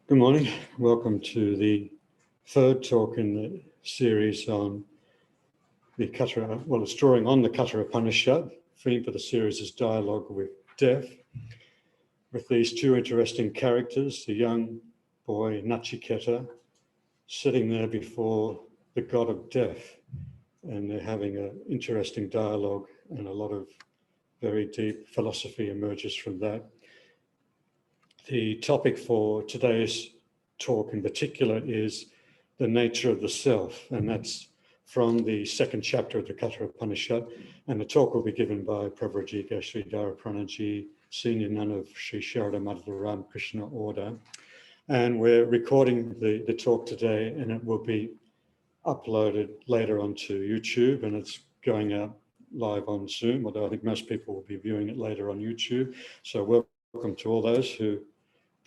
Good morning. Welcome to the third talk in the series on the Katha, well, it's drawing on the Katha Upanishad. Theme for the series is Dialogue with Death, with these two interesting characters, the young boy Nachiketa, sitting there before the god of death, and they're having an interesting dialogue, and a lot of very deep philosophy emerges from that. The topic for today's talk in particular is the nature of the self, and that's from the second chapter of the Katha Upanishad, and the talk will be given by Pravrajika Sridharaprana, Senior Nun of Sri Sharada Mother Ramakrishna Order. And we're recording the talk today, and it will be uploaded later onto YouTube, and it's going out live on Zoom, although I think most people will be viewing it later on YouTube. So welcome to all those who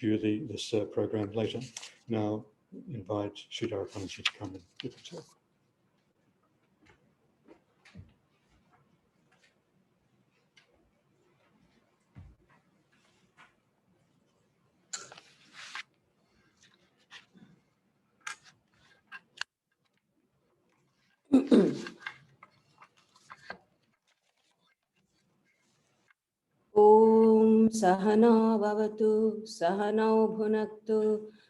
view this program later. Now invite Sridharaprana to come and give a talk. Om Sahana Bhavatu Sahanau Bhunaktu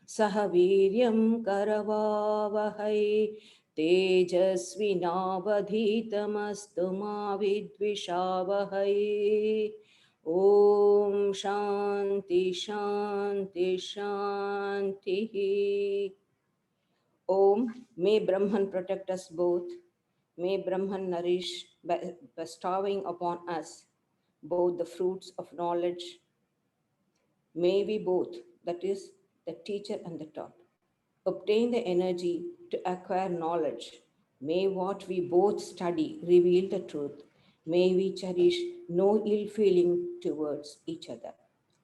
Sahaviryam Karavavahai Tejasvinavadhitamastu ma vidvishavahai. Om Shanti Shanti Shanti. Om, may Brahman protect us both. May Brahman nourish, bestowing upon us both the fruits of knowledge. May we both, that is, the teacher and the taught, obtain the energy to acquire knowledge. May what we both study reveal the truth. May we cherish no ill feeling towards each other.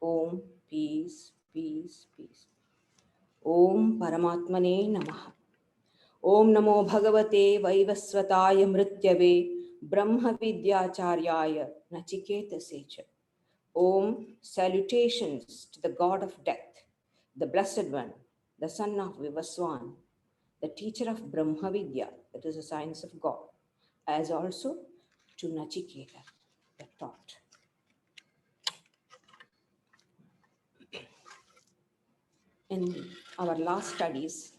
Om, peace, peace, peace. Om Paramatmane Namaha. Om Namo Bhagavate Vaivasvataya Mrityave Brahma Vidyacharya Nachiketa Secha. Om, salutations to the god of death, the blessed one, the son of Vivaswan, the teacher of Brahma Vidya, that is the science of God, as also to Nachiketa, the taught. In our last studies,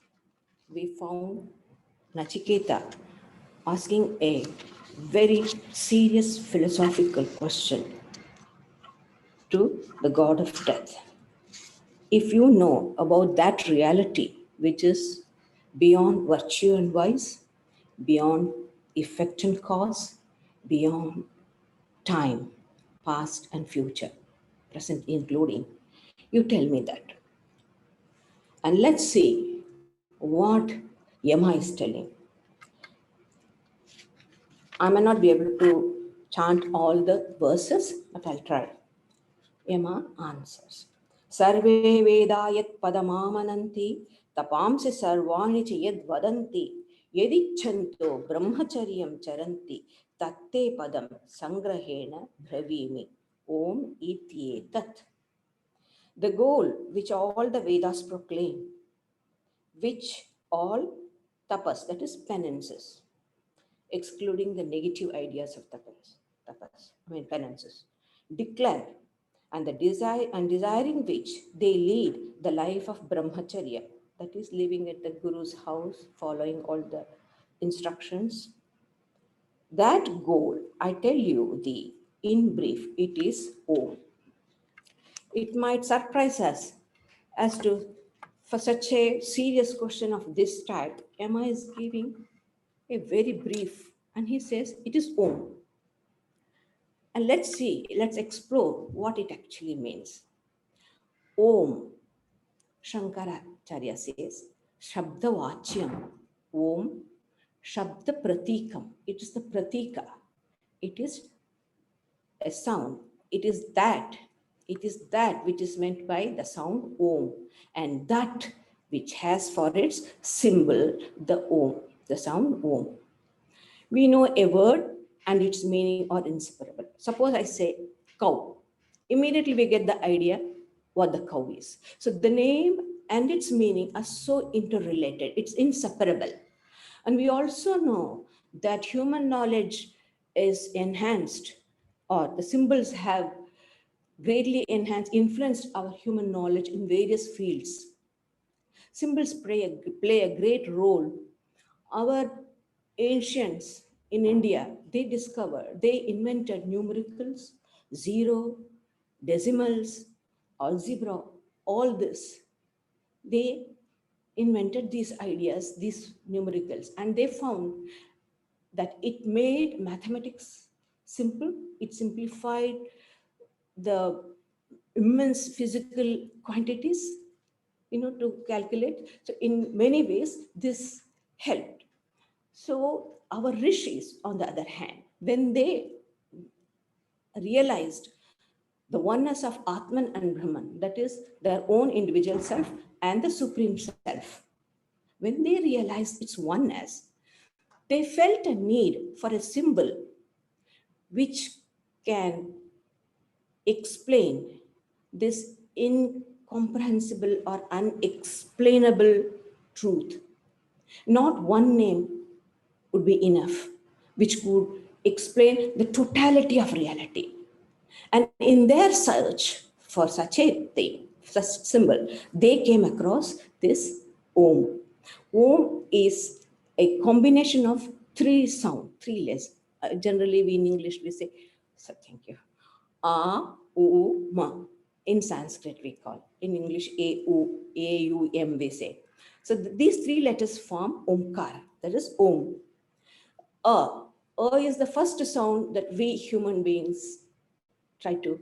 we found Nachiketa asking a very serious philosophical question to the god of death. If you know about that reality, which is beyond virtue and vice, beyond effect and cause, beyond time, past and future, present including, you tell me that. And let's see what Yama is telling. I may not be able to chant all the verses, but I'll try. Yama answers. Sarve vedayat padamamananti tapamsi sarvani cha yad vadanti yadichanto brahmacharyam charanti tatte padam sangrahena bhavimi om itye tat. The goal which all the Vedas proclaim, which all tapas, that is penances, excluding the negative ideas of penances, declare, and the desire and desiring which they lead the life of brahmacharya, that is living at the guru's house, following all the instructions. That goal, I tell you in brief, it is Om. It might surprise us as to, for such a serious question of this type, Yama is giving a very brief, and he says it is Om. And let's explore what it actually means. Om, Shankaracharya says, Shabda Vachyam, Om, Shabda Pratikam. It is the Pratika. It is a sound. It is that which is meant by the sound Om, and that which has for its symbol the Om, the sound Om. We know a word and its meaning are inseparable. Suppose I say cow. Immediately we get the idea what the cow is. So the name and its meaning are so interrelated. It's inseparable. And we also know that human knowledge is enhanced, or the symbols have greatly enhanced, influenced our human knowledge in various fields. Symbols play a great role. Our ancients in India, they invented numericals, zero, decimals, algebra, all this. They invented these ideas, these numericals, and they found that it made mathematics simple. It simplified the immense physical quantities, to calculate. So in many ways, this helped. So our rishis, on the other hand, when they realized the oneness of Atman and Brahman, that is their own individual self and the supreme self, when they realized its oneness, they felt a need for a symbol which can explain this incomprehensible or unexplainable truth. Not one name would be enough, which could explain the totality of reality. And in their search for such a thing, such symbol, they came across this Om. Om is a combination of three sound, three letters. Generally, we in English, we say, so thank you. A, U, Ma. In Sanskrit, we call. In English, A-U-M, we say. So these three letters form Omkara, that is Om. A is the first sound that we human beings try to,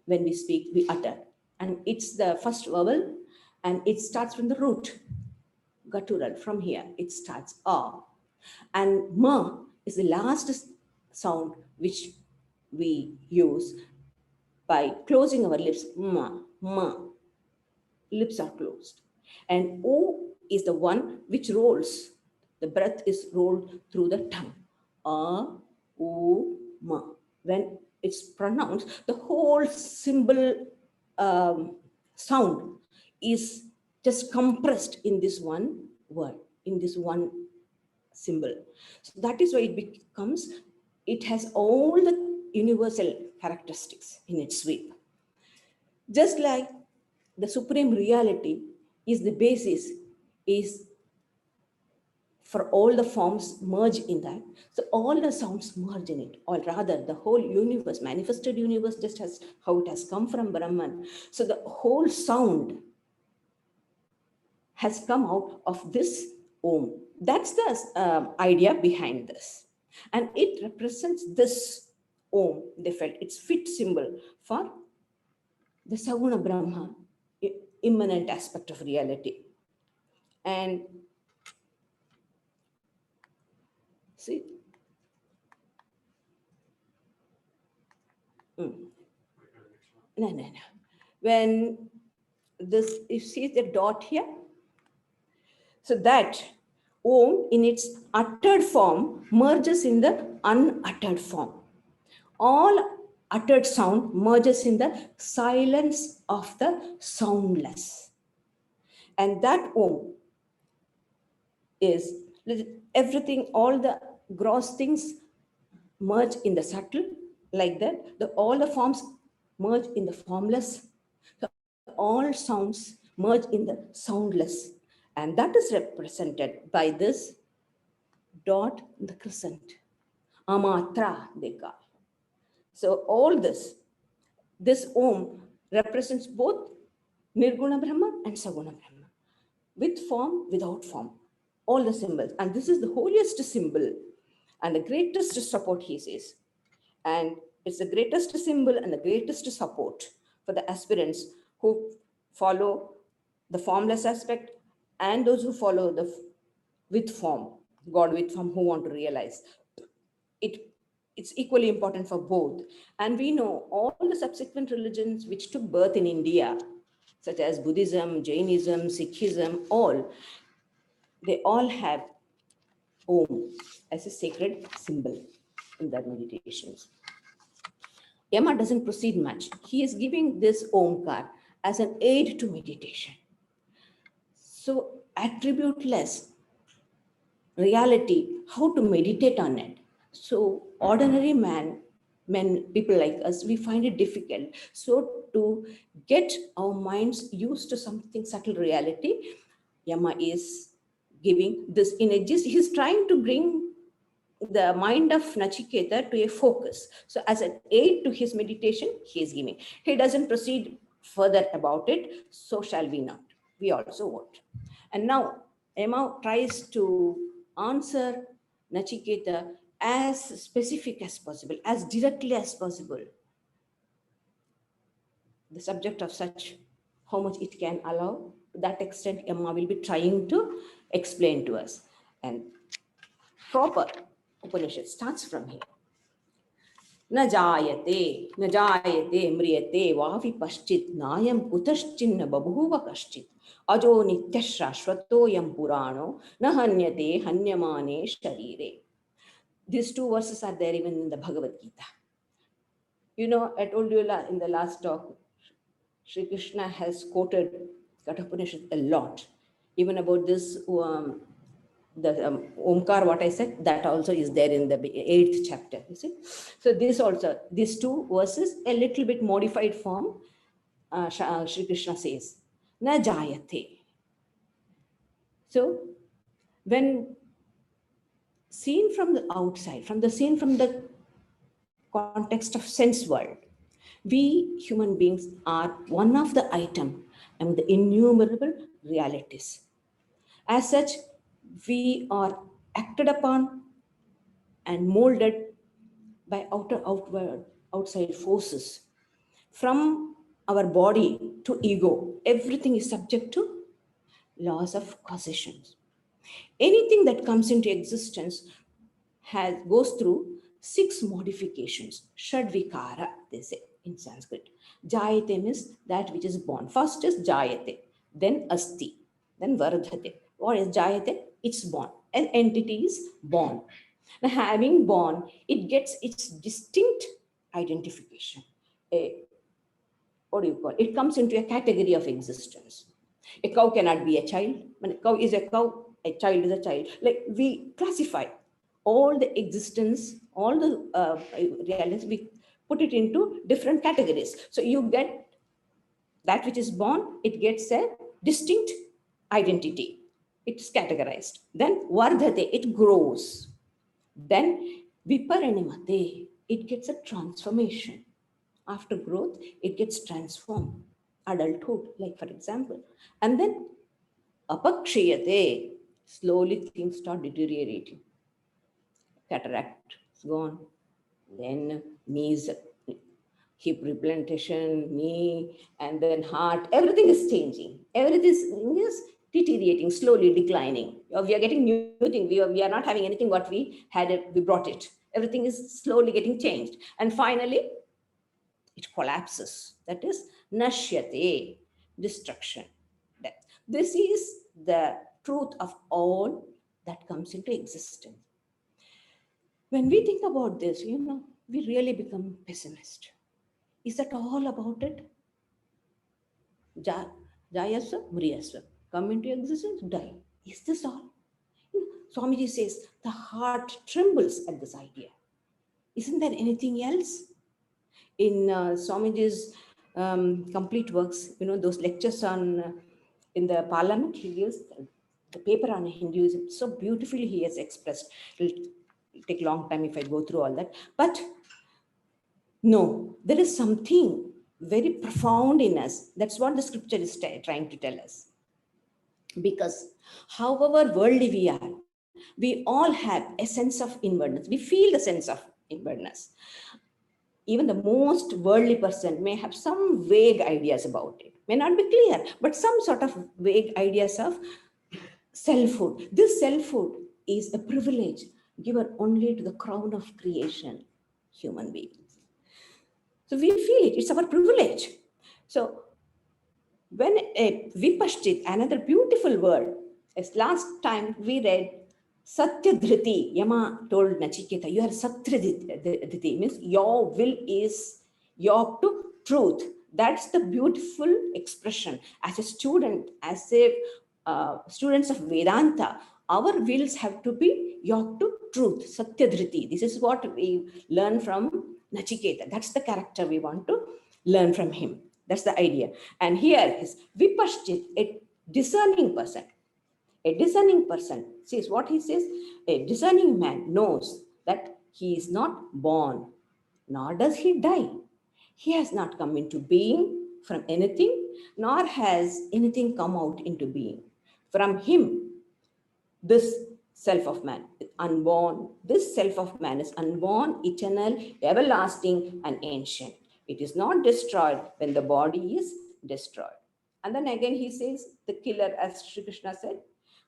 when we speak, we utter. And it's the first vowel, and it starts from the root, guttural, from here, it starts A. And Ma is the last sound which we use by closing our lips, ma, lips are closed. And O is the one which rolls. The breath is rolled through the tongue. Ma. When it's pronounced, the whole symbol sound is just compressed in this one word, in this one symbol. So that is why it has all the universal characteristics in its sweep. Just like the supreme reality is the basis, is for all the forms merge in that. So all the sounds merge in it, or rather the whole universe, manifested universe, just as how it has come from Brahman. So the whole sound has come out of this Om. That's the idea behind this. And it represents this Om, they felt it's fit symbol for the Saguna Brahma, immanent aspect of reality. And see, no. When this, you see the dot here? So that Om in its uttered form merges in the unuttered form. All uttered sound merges in the silence of the soundless. And that Om is everything, all the gross things merge in the subtle, like that. All the forms merge in the formless. So all sounds merge in the soundless. And that is represented by this dot in the crescent. Amatra, they call. So all this Om represents both Nirguna Brahma and Saguna Brahma, with form, without form, all the symbols. And this is the holiest symbol and the greatest support, he says. And it's the greatest symbol and the greatest support for the aspirants who follow the formless aspect and those who follow the with form, God with form, who want to realize. It's equally important for both. And we know all the subsequent religions which took birth in India, such as Buddhism, Jainism, Sikhism, they all have Om as a sacred symbol in their meditations. Yama doesn't proceed much. He is giving this Omkar as an aid to meditation. So attributeless reality, how to meditate on it. So ordinary people like us, we find it difficult. So to get our minds used to something subtle reality, Yama is giving this energies. He's trying to bring the mind of Nachiketa to a focus. So as an aid to his meditation, he is giving. He doesn't proceed further about it. So shall we not. We also won't. And now Emma tries to answer Nachiketa as specific as possible, as directly as possible. The subject of such, how much it can allow, to that extent Emma will be trying to explain to us. And proper Upanishad starts from here. न जायते म्रियते वापि पश्चित् नायं कुतश्चिन्न बभूव कश्चित् अजो नित्यः शाश्वतोऽयं पुराणो न हन्यते हन्यमाने शरीरे. These two verses are there even in the Bhagavad Gita. You know, I told you in the last talk, Sri Krishna has quoted Katha Upanishad a lot, even about this Omkar, what I said, that also is there in the 8th chapter, you see. So this also, these two verses, a little bit modified form, Sri Krishna says, na jayate. So when seen from the outside, from the context of sense world, we human beings are one of the item and the innumerable realities. As such, we are acted upon and molded by outside forces. From our body to ego, everything is subject to laws of causation. Anything that comes into existence goes through 6 modifications. Shadvikara, they say in Sanskrit. Jayate means that which is born. First is jayate, then asti, then vardhate. What is jayate? It's born. An entity is born. Now, having born, it gets its distinct identification. What do you call it? It comes into a category of existence. A cow cannot be a child. When a cow is a cow, a child is a child. Like we classify all the existence, all the realities, we put it into different categories. So you get that which is born, it gets a distinct identity. It's categorized. Then vardhate, it grows. Then viparinimate, it gets a transformation. After growth, it gets transformed. Adulthood, like for example. And then apakshiyate, slowly things start deteriorating. Cataract is gone. Then knees, hip replantation, knee, and then heart. Everything is changing. Everything is deteriorating, slowly declining. We are getting new things. We are not having anything what we had, we brought it. Everything is slowly getting changed. And finally, it collapses. That is nashyate, destruction. This is the truth of all that comes into existence. When we think about this, we really become pessimist. Is that all about it? Jayasva, Mriyasva. Come into existence, die. Is this all? Swamiji says, the heart trembles at this idea. Isn't there anything else? In Swamiji's complete works, those lectures on in the parliament, he gives the paper on Hinduism. So beautifully he has expressed. It'll take a long time if I go through all that. But no, there is something very profound in us. That's what the scripture is trying to tell us. Because however worldly we are, we all have a sense of inwardness. We feel the sense of inwardness. Even the most worldly person may have some vague ideas about it. May not be clear, but some sort of vague ideas of selfhood. This selfhood is a privilege given only to the crown of creation, human beings. So we feel it. It's our privilege. So when a vipashchit, another beautiful word, as last time we read, Satyadhriti, Yama told Nachiketa, you are Satyadhriti, means your will is your truth. That's the beautiful expression. As a student, as a students of Vedanta, our wills have to be yoked to truth, Satyadhriti. This is what we learn from Nachiketa. That's the character we want to learn from him. That's the idea. And here is Vipaschit, a discerning person. A discerning person says what he says. A discerning man knows that he is not born, nor does he die. He has not come into being from anything, nor has anything come out into being. From him, this self of man is unborn. This self of man is unborn, eternal, everlasting, and ancient. It is not destroyed when the body is destroyed. And then again he says, the killer, as Sri Krishna said,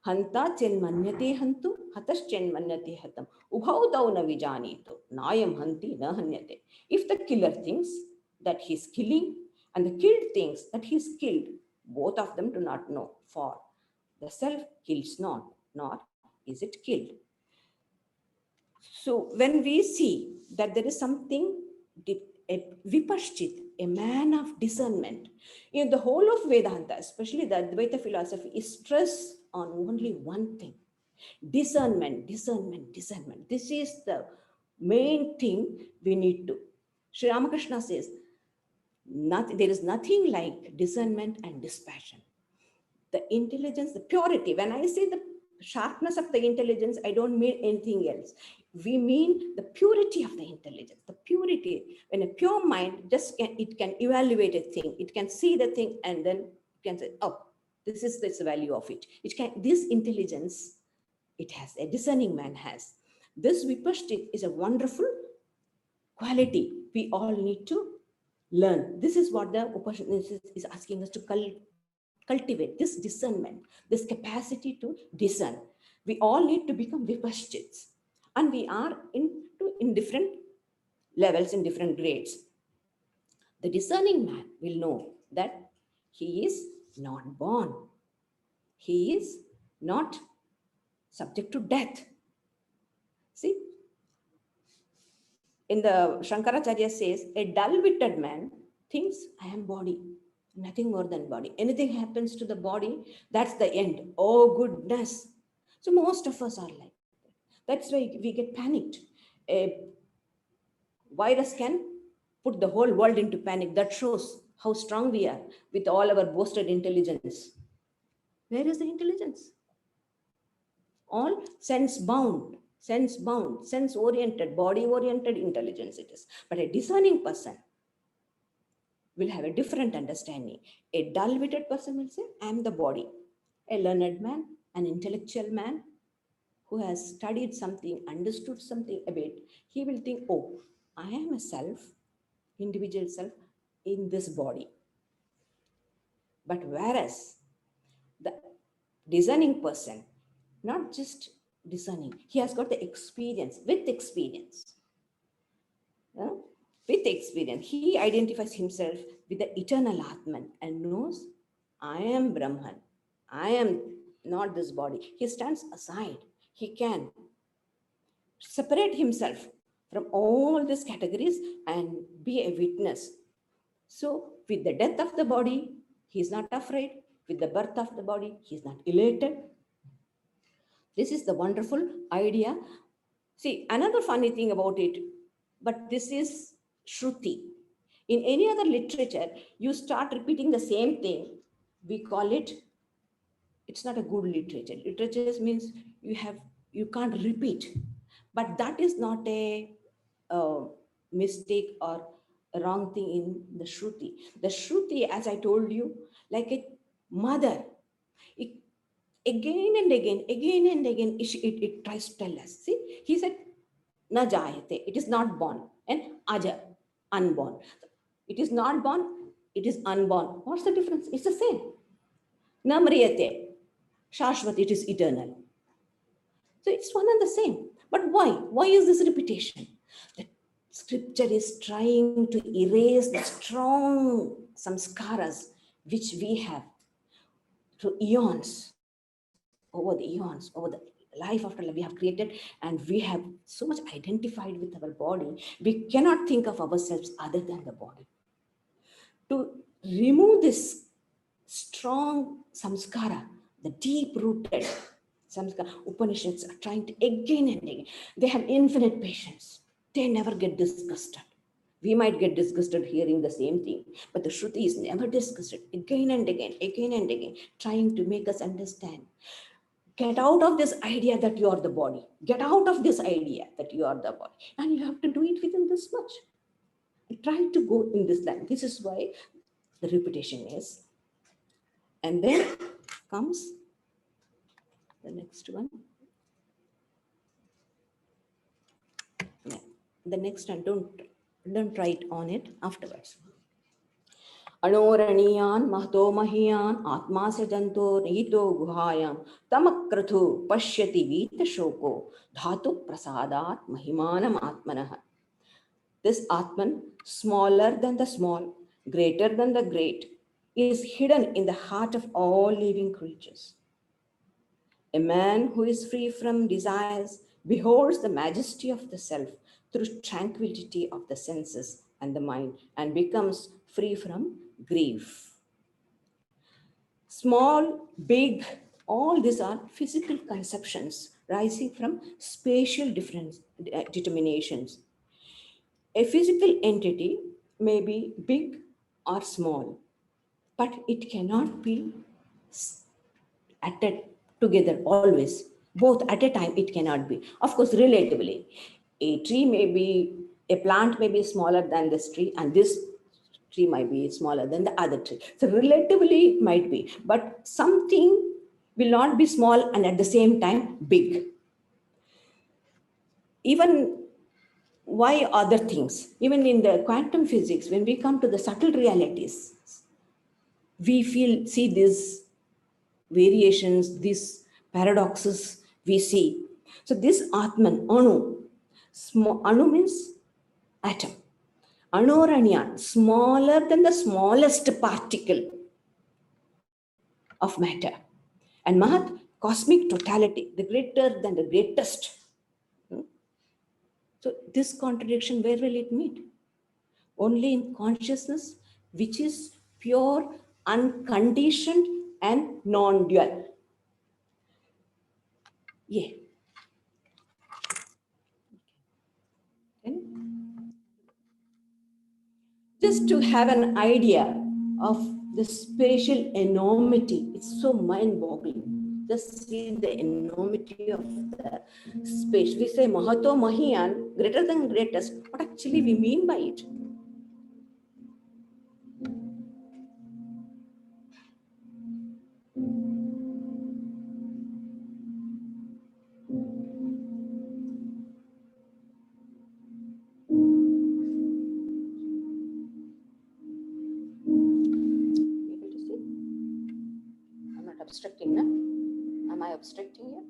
Hanta chenmanyate hantu, hatas chenmanyate hatam. Ubhau dau na vijanito, nayam hanti na hanyate. If the killer thinks that he is killing and the killed thinks that he is killed, both of them do not know, for the self kills not, nor is it killed. So when we see that there is something, a Vipaschit, a man of discernment, the whole of Vedanta, especially the Advaita philosophy, is stressed on only one thing: discernment, discernment, discernment. This is the main thing we need to. Sri Ramakrishna says, there is nothing like discernment and dispassion. The intelligence, the purity. When I say the sharpness of the intelligence, I don't mean anything else. We mean the purity of the intelligence, the purity. When a pure mind it can evaluate a thing, it can see the thing, and then it can say, oh, this is the value of it. This intelligence, it has, a discerning man has. This Vipaschit is a wonderful quality we all need to learn. This is what the Upanishad is asking us to cultivate, this discernment, this capacity to discern. We all need to become Vipaschits, and we are in different levels, in different grades. The discerning man will know that he is not born. He is not subject to death. See, in the Shankaracharya says, a dull-witted man thinks, I am body, nothing more than body. Anything happens to the body, that's the end. Oh, goodness. So most of us are like that. That's why we get panicked. A virus can put the whole world into panic. That shows how strong we are with all our boasted intelligence. Where is the intelligence? All sense-bound, sense-oriented, body-oriented intelligence it is. But a discerning person will have a different understanding. A dull-witted person will say, I am the body. A learned man, an intellectual man who has studied something, understood something a bit, he will think, oh, I am a self, individual self in this body. But whereas the discerning person, not just discerning, he has got the experience, with experience. With experience, he identifies himself with the eternal Atman and knows, I am Brahman. I am not this body. He stands aside. He can separate himself from all these categories and be a witness. So with the death of the body, he is not afraid. With the birth of the body, he is not elated. This is the wonderful idea. See, another funny thing about it, but this is Shruti. In any other literature, you start repeating the same thing. We call it, it's not a good literature. Literature means you can't repeat. But that is not a mistake or a wrong thing in the Shruti. The Shruti, as I told you, like a mother, again and again, it tries to tell us. See, he said, na jayate, it is not born, and aja, unborn. It is not born, it is unborn. What's the difference? It's the same. Na mriyate, shashvat, it is eternal. So it's one and the same. But why? Why is this repetition? The scripture is trying to erase the strong samskaras which we have through eons, over the life after life we have created, and we have so much identified with our body, we cannot think of ourselves other than the body. To remove this strong samskara, the deep-rooted samskara. Upanishads are trying to again and again. They have infinite patience. They never get disgusted. We might get disgusted hearing the same thing, but the Shruti is never disgusted. Again and again, trying to make us understand. Get out of this idea that you are the body. Get out of this idea that you are the body. And you have to do it within this much. Try to go in this line. This is why the repetition is. And then comes the next one. Yeah. The next one, don't write on it afterwards. Anoraniyan mahto mahiyan atma se janto nito guhayam tamakrathu pashyati vita shoko dhatu prasadat mahimanam atmanah. This Atman, smaller than the small, greater than the great, is hidden in the heart of all living creatures. A man who is free from desires beholds the majesty of the self through tranquility of the senses and the mind and becomes free from grief. Small, big, all these are physical conceptions rising from spatial determinations. A physical entity may be big or small, but it cannot be at a, together always. Both at a time, it cannot be. Of course, relatively, a plant may be smaller than this tree, and this tree might be smaller than the other tree. So relatively, it might be, but something will not be small and at the same time big. Even why other things? Even in the quantum physics, when we come to the subtle realities, we see these variations, these paradoxes we see. So this Atman, Anu, Anu means atom. Anoranya, smaller than the smallest particle of matter. And Mahat, cosmic totality, the greater than the greatest. So this contradiction, where will it meet? Only in consciousness, which is pure, unconditioned, and non-dual. Yeah. Okay. Just to have an idea of the spatial enormity, it's so mind-boggling. Just see the enormity of the space. We say Mahato Mahiyan, greater than greatest. What actually we mean by it? Able to see? I'm not obstructing, no? Am I obstructing you?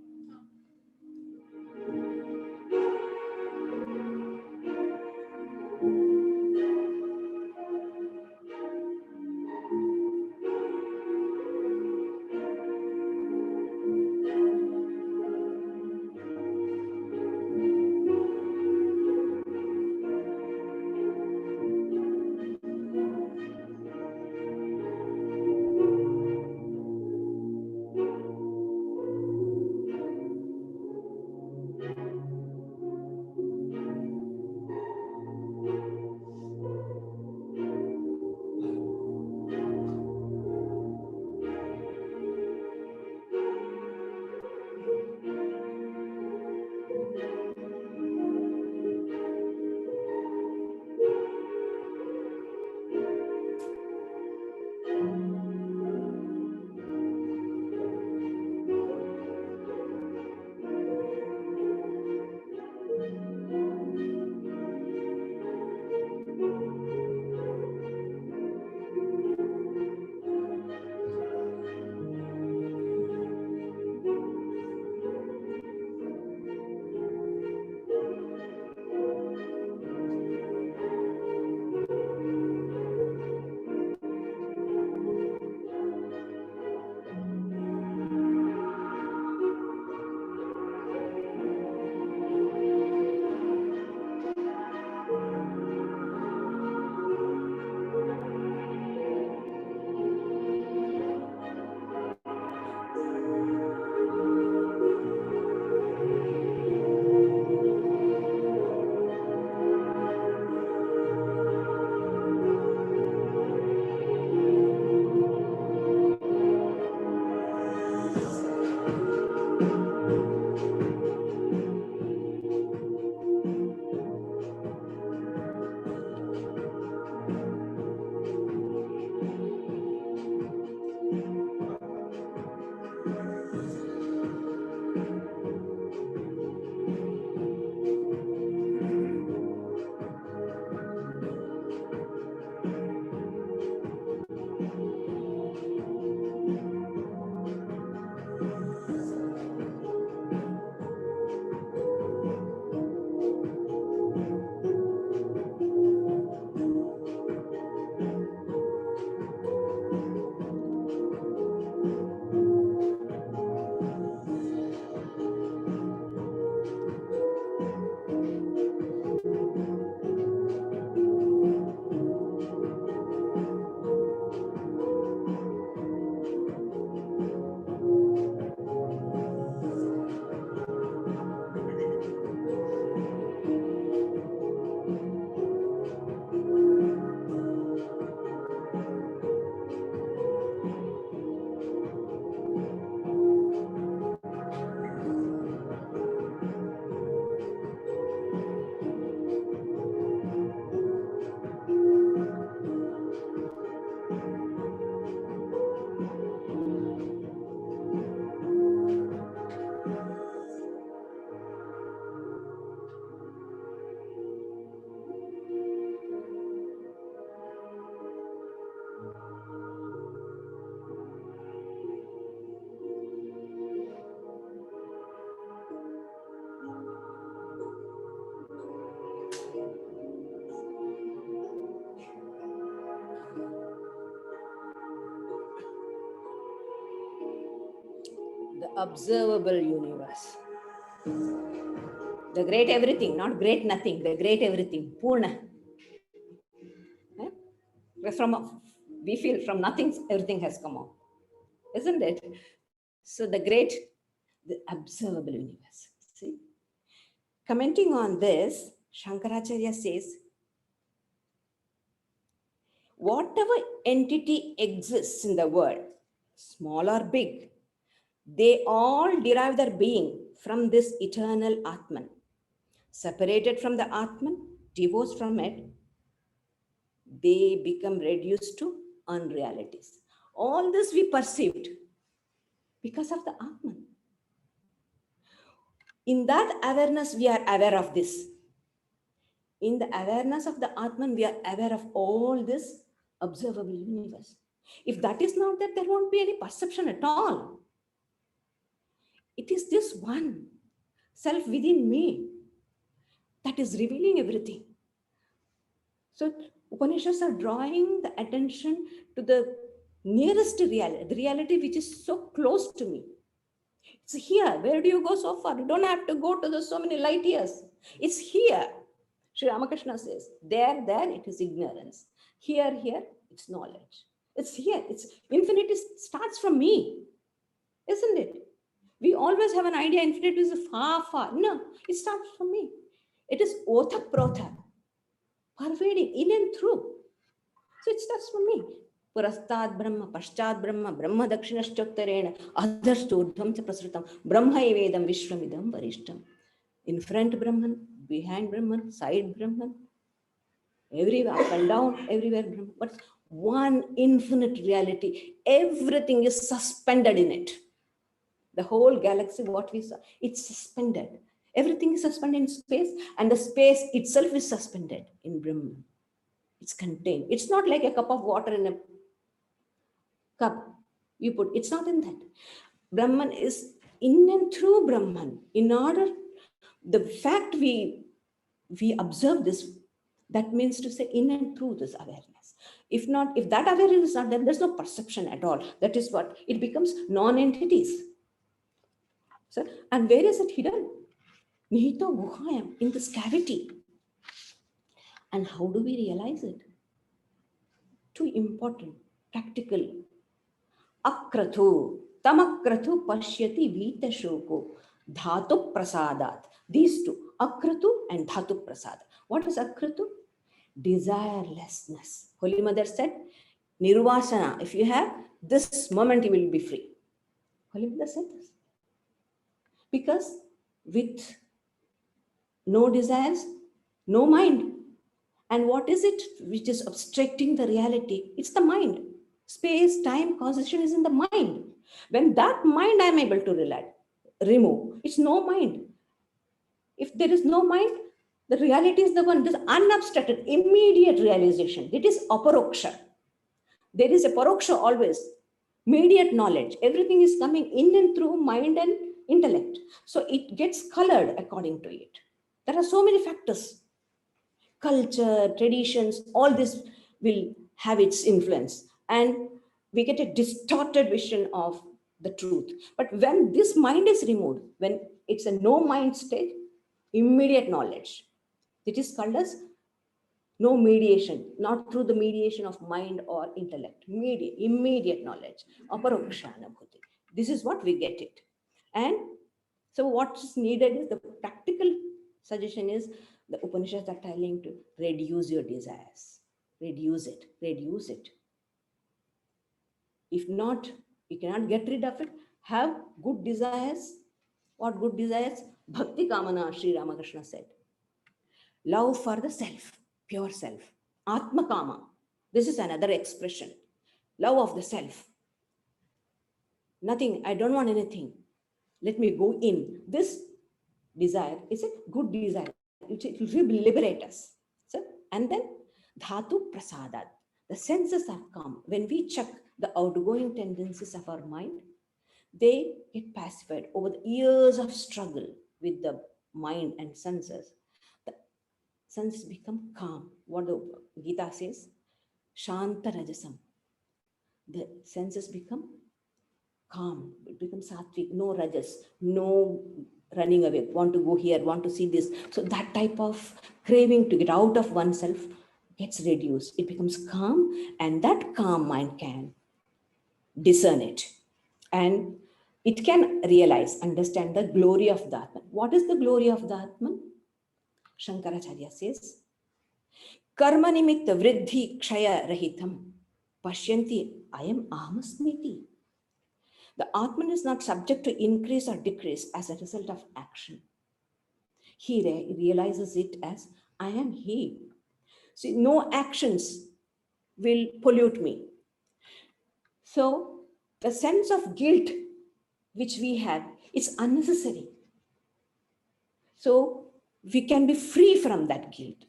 observable universe. The great everything, not great nothing, the great everything, Purna. We feel from nothing, everything has come out, isn't it? So the observable universe. See? Commenting on this, Shankaracharya says, whatever entity exists in the world, small or big, they all derive their being from this eternal Atman. Separated from the Atman, divorced from it, they become reduced to unrealities. All this we perceived because of the Atman. In that awareness, we are aware of this. In the awareness of the Atman, we are aware of all this observable universe. If that is not there, there won't be any perception at all. It is this one self within me that is revealing everything. So Upanishads are drawing the attention to the nearest reality, the reality which is so close to me. It's here. Where do you go so far? You don't have to go to so many light years. It's here. Sri Ramakrishna says, there, it is ignorance. Here, it's knowledge. It's here. It's infinity starts from me, isn't it? We always have an idea infinity is far, far. No, it starts from me. It is otha protha, pervading in and through. So it starts from me. Purastad Brahma, Paschad Brahma, Brahma Dakshinashchottarena, Adharsturdham cha prasrutam, Brahma evedam Vishwamidam Varishtam. In front Brahman, behind Brahman, side Brahman, everywhere, up and down, everywhere Brahman. But one infinite reality, everything is suspended in it. The whole galaxy, what we saw, it's suspended. Everything is suspended in space, and the space itself is suspended in Brahman. It's contained. It's not like a cup of water in a cup you put. It's not in that. Brahman is in and through Brahman. In order, the fact we observe this, that means to say in and through this awareness. If not, if that awareness is not there, there's no perception at all. That is what it becomes, non-entities. So, and where is it hidden? Nihito guhayam, in this cavity. And how do we realize it? Too important, practical. Akrathu, tamakrathu pashyati vita shoko, dhatu prasadat. These two, akrathu and dhatu prasad. What is akrathu? Desirelessness. Holy Mother said, nirvasana, if you have this moment, you will be free. Holy Mother said this. Because with no desires, no mind. And what is it which is obstructing the reality? It's the mind. Space, time, causation is in the mind. When that mind I am able to remove, it's no mind. If there is no mind, the reality is the one, this unobstructed, immediate realization. It is aparoksha. There is a paroksha always, immediate knowledge. Everything is coming in and through mind and intellect. So it gets colored according to it. There are so many factors. Culture, traditions, all this will have its influence. And we get a distorted vision of the truth. But when this mind is removed, when it's a no mind state, immediate knowledge. It is called as no mediation, not through the mediation of mind or intellect. Immediate knowledge. Aparokshanabhuti. This is what we get it. And so what is needed is the practical suggestion is the Upanishads are telling to reduce your desires. Reduce it. Reduce it. If not, you cannot get rid of it. Have good desires. What good desires? Bhakti Kamana, Sri Ramakrishna said. Love for the self, pure self. Atma Kama. This is another expression. Love of the self. Nothing, I don't want anything. Let me go in. This desire is a good desire. It will liberate us. So, and then Dhatu Prasadat. The senses have come. When we check the outgoing tendencies of our mind, they get pacified over the years of struggle with the mind and senses. The senses become calm. What the Gita says, Shanta Rajasam. The senses become calm. It becomes sattvic, no rajas, no running away, want to go here, want to see this. So that type of craving to get out of oneself gets reduced. It becomes calm, and that calm mind can discern it. And it can realize, understand the glory of the Atman. What is the glory of the Atman? Shankaracharya says, Karma nimitta vriddhi kshaya rahitam pashyanti ayam ahamasmiti. The Atman is not subject to increase or decrease as a result of action. He realizes it as I am He. See, no actions will pollute me. So the sense of guilt which we have, it's unnecessary. So we can be free from that guilt.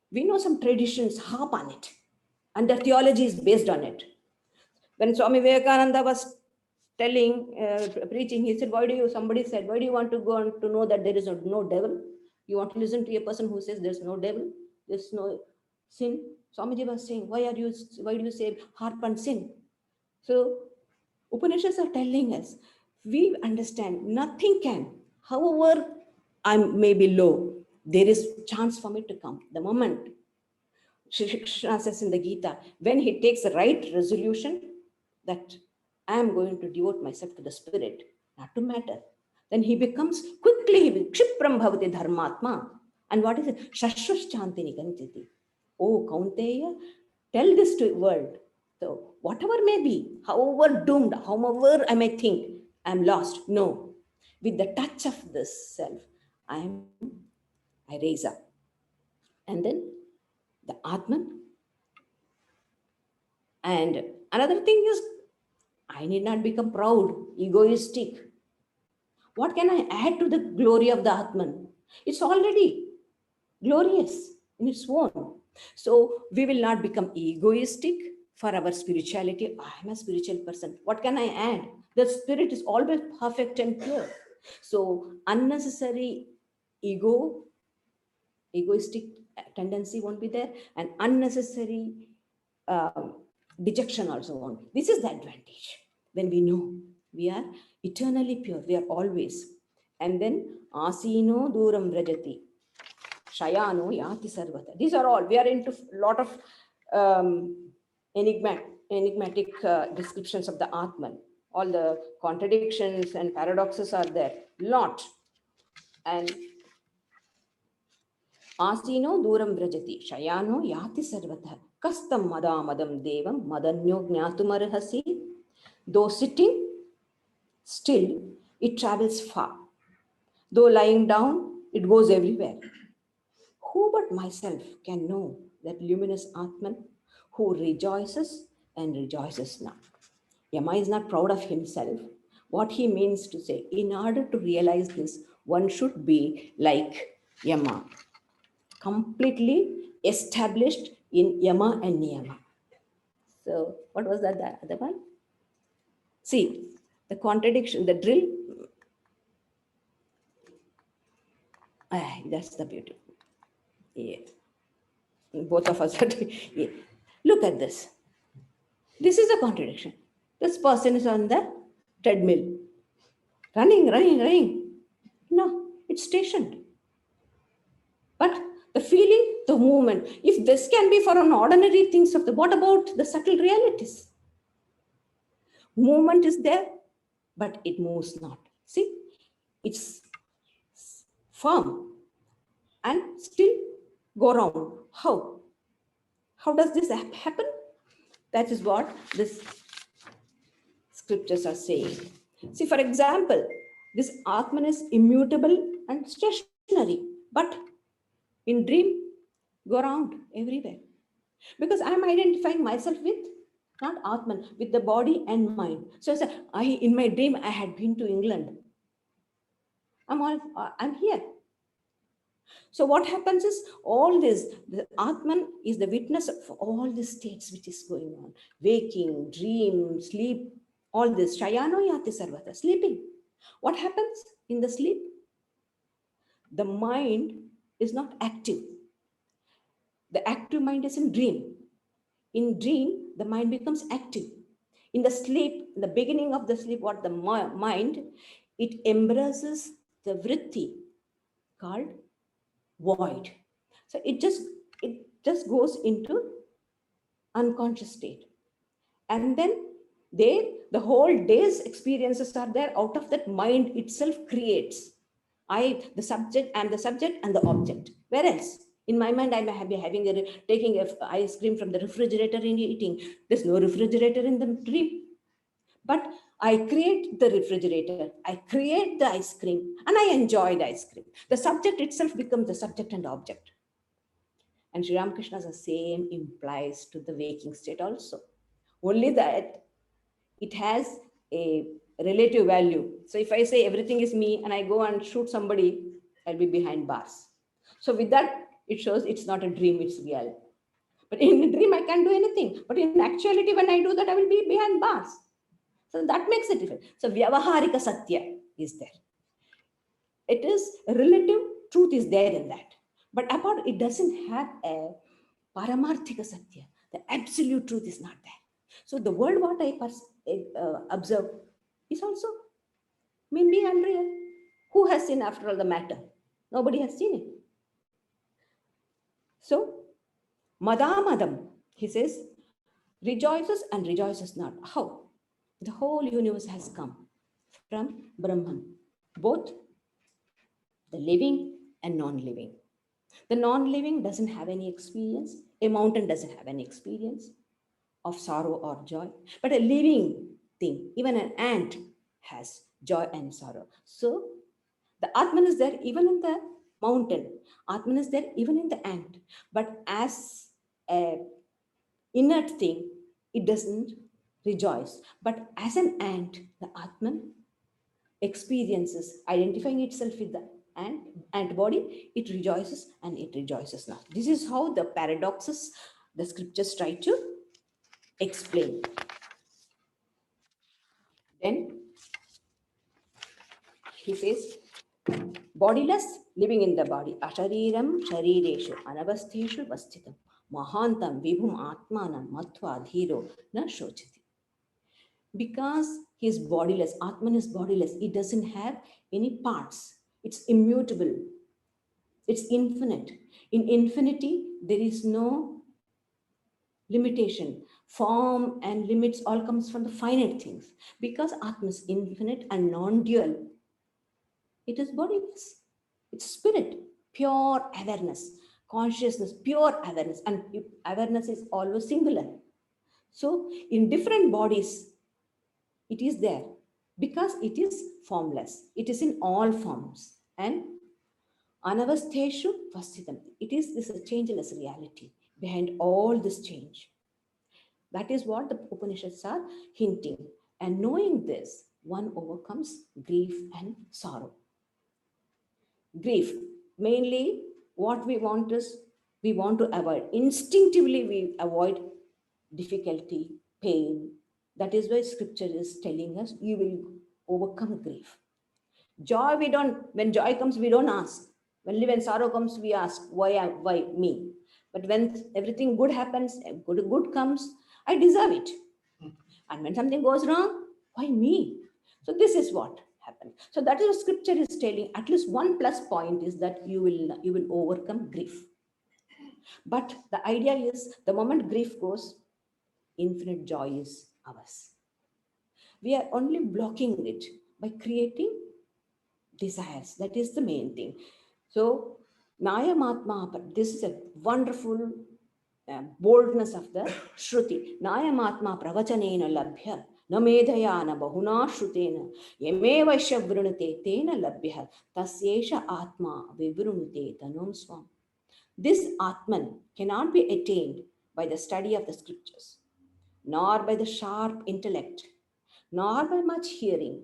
We know some traditions harp on it, and their theology is based on it. When Swami Vivekananda was preaching, he said, somebody said, why do you want to go on to know that there is no devil? You want to listen to a person who says there's no devil, there's no sin? Swamiji was saying, why do you say harp on sin? So Upanishads are telling us, we understand nothing can, however I may be low, there is chance for me to come. The moment Shri Krishna says in the Gita, when he takes the right resolution that I am going to devote myself to the spirit, not to matter, then he becomes quickly, Kshipram bhavati dharmatma. And what is it? Shashvash chanti nikanchiti. Oh, Kaunteya, tell this to the world. So whatever may be, however doomed, however I may think, I am lost. No. With the touch of this self, I raise up. And then the Atman. And another thing is, I need not become proud, egoistic. What can I add to the glory of the Atman? It's already glorious in its own. So we will not become egoistic for our spirituality. I am a spiritual person. What can I add? The spirit is always perfect and pure. So unnecessary egoistic tendency won't be there, and unnecessary dejection also won't. This is the advantage when we know we are eternally pure, we are always. And then asino duram vrajati, shayano yati sarvata. These are all, we are into a lot of enigmatic descriptions of the Atman. All the contradictions and paradoxes are there, lot. And Asino duram vrajati, shayano yati sarvata, kastam madamadam devam, madanyo gnatumarhasi. Though sitting still, it travels far. Though lying down, it goes everywhere. Who but myself can know that luminous Atman who rejoices and rejoices not? Yama is not proud of himself. What he means to say, in order to realize this, one should be like Yama, completely established in Yama and Niyama. So what was that, the other one? See, the contradiction, the drill. That's the beauty. Yeah. Both of us are yeah. Look at this. This is a contradiction. This person is on the treadmill. Running. No, it's stationed. But the feeling, the movement, if this can be for an ordinary things of the, what about the subtle realities? Movement is there, but it moves not. See, it's firm and still go round. How? How does this happen? That is what this scriptures are saying. See, for example, this Atman is immutable and stationary, but in dream, go around everywhere. Because I'm identifying myself with, not Atman, with the body and mind. So in my dream, I had been to England. I'm here. So what happens is all this, the Atman is the witness of all the states which is going on. Waking, dream, sleep, all this. Shayano yati sarvata, sleeping. What happens in the sleep? The mind is not active. The active mind is in dream. In dream, the mind becomes active. In the sleep, the beginning of the sleep, what the mind, it embraces the vritti called void. So it just goes into unconscious state. And then the whole day's experiences are there. Out of that, mind itself creates. I'm the subject and the object. Whereas in my mind, I may be taking ice cream from the refrigerator and eating. There's no refrigerator in the dream. But I create the refrigerator, I create the ice cream, and I enjoy the ice cream. The subject itself becomes the subject and object. And Sri Ramakrishna, the same implies to the waking state also. Only that it has a relative value. So if I say everything is me and I go and shoot somebody, I'll be behind bars. So with that, it shows it's not a dream, it's real. But in a dream, I can't do anything. But in actuality, when I do that, I will be behind bars. So that makes it different. So Vyavaharika Satya is there. It is relative truth is there in that. But apart, it doesn't have a Paramarthika Satya. The absolute truth is not there. So the world what I observe is also may be unreal. Who has seen after all the matter? Nobody has seen it. So Madamadam, he says, rejoices and rejoices not. How? The whole universe has come from Brahman, both the living and non-living. The non-living doesn't have any experience. A mountain doesn't have any experience of sorrow or joy, but a living thing, even an ant, has joy and sorrow. So the Atman is there even in the mountain. Atman is there even in the ant. But as a inert thing, it doesn't rejoice. But as an ant, the Atman experiences, identifying itself with the ant body, it rejoices and it rejoices not. This is how the paradoxes the scriptures try to explain. Then he says, bodiless, living in the body, ashariram sharireshu anavastheshu vasthitam mahantam vibhum atmanam matva dhiro na shochati. Because he is bodiless, Atman is bodiless, it doesn't have any parts, it's immutable, it's infinite. In infinity, there is no limitation. Form and limits all comes from the finite things. Because Atman is infinite and non-dual, it is bodiless. It's spirit, pure awareness, consciousness, pure awareness. And awareness is always singular. So in different bodies, it is there because it is formless. It is in all forms. And anavastheshu vasthitam. It is this changeless reality behind all this change. That is what the Upanishads are hinting. And knowing this, one overcomes grief and sorrow. Grief, mainly what we want is, we want to avoid. Instinctively, we avoid difficulty, pain. That is why scripture is telling us, you will overcome grief. Joy, when joy comes, we don't ask. When sorrow comes, we ask, why me? But when everything good happens, good comes, I deserve it. And when something goes wrong, why me? So this is what happened. So that is what scripture is telling. At least one plus point is that you will overcome grief. But the idea is, the moment grief goes, infinite joy is ours. We are only blocking it by creating desires. That is the main thing. So Nayamatma, this is a wonderful boldness of the Shruti. Nayamatma pravachanena labhya namedhayana bahuna shrutena yamevaisha vrunate tena labhya tasyesha atma vivrunute tanum swam. This Atman cannot be attained by the study of the scriptures, nor by the sharp intellect, nor by much hearing.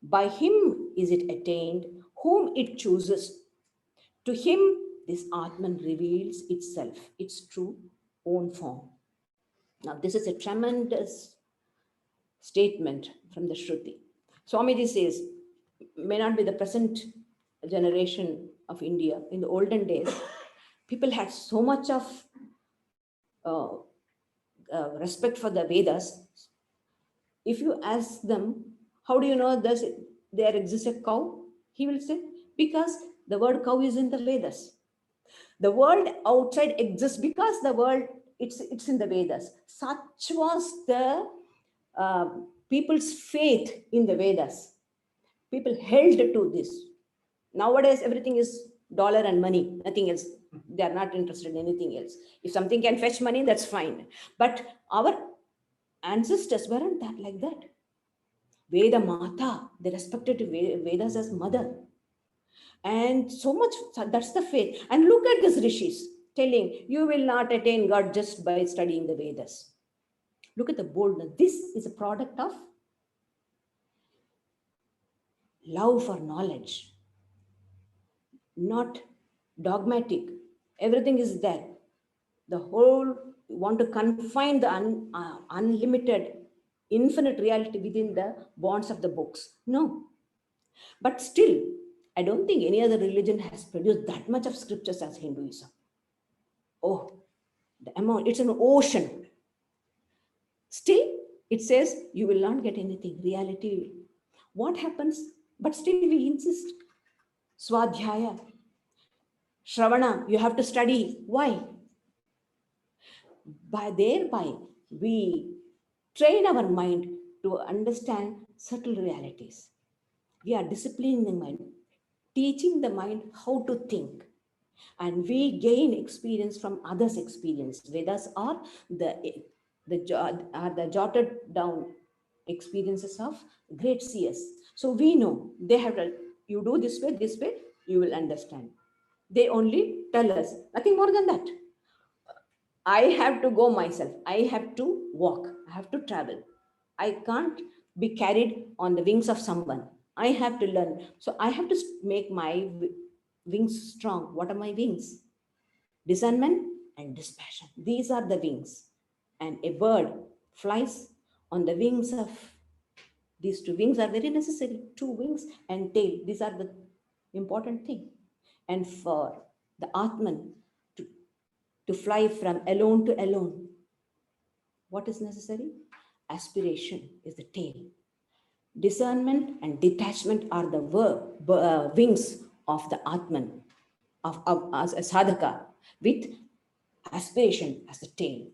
By him is it attained whom it chooses. To him, this Atman reveals itself, its true own form. Now, this is a tremendous statement from the Shruti. Swamiji says, may not be the present generation of India. In the olden days, people had so much of respect for the Vedas. If you ask them, how do you know there exists a cow? He will say, because the word cow is in the Vedas. The world outside exists because the world, it's in the Vedas. Such was the uh, people's faith in the Vedas. People held to this. Nowadays, everything is dollar and money, nothing else. They are not interested in anything else. If something can fetch money, that's fine. But our ancestors weren't that like that. Veda Mata, they respected Vedas as mother. And so much, that's the faith. And look at this rishis telling, you will not attain God just by studying the Vedas. Look at the boldness. This is a product of love for knowledge, not dogmatic. Everything is there. The whole, you want to confine the unlimited, infinite reality within the bonds of the books. No. But still, I don't think any other religion has produced that much of scriptures as Hinduism. Oh, the amount, it's an ocean. Still, it says you will not get anything. Reality, what happens? But still we insist. Swadhyaya, Shravana, you have to study. Why? Thereby, we train our mind to understand subtle realities. We are disciplining the mind, teaching the mind how to think. And we gain experience from others' experience. Vedas are the jotted down experiences of great seers. So we know they have to, you do this way, you will understand. They only tell us, nothing more than that. I have to go myself. I have to walk. I have to travel. I can't be carried on the wings of someone. I have to learn. So I have to make my wings strong. What are my wings? Discernment and dispassion. These are the wings. And a bird flies on the wings of, these two wings are very necessary. Two wings and tail. These are the important thing. And for the Atman to fly from alone to alone, what is necessary? Aspiration is the tail. Discernment and detachment are the wings of the Atman, as a sadhaka, with aspiration as the tail.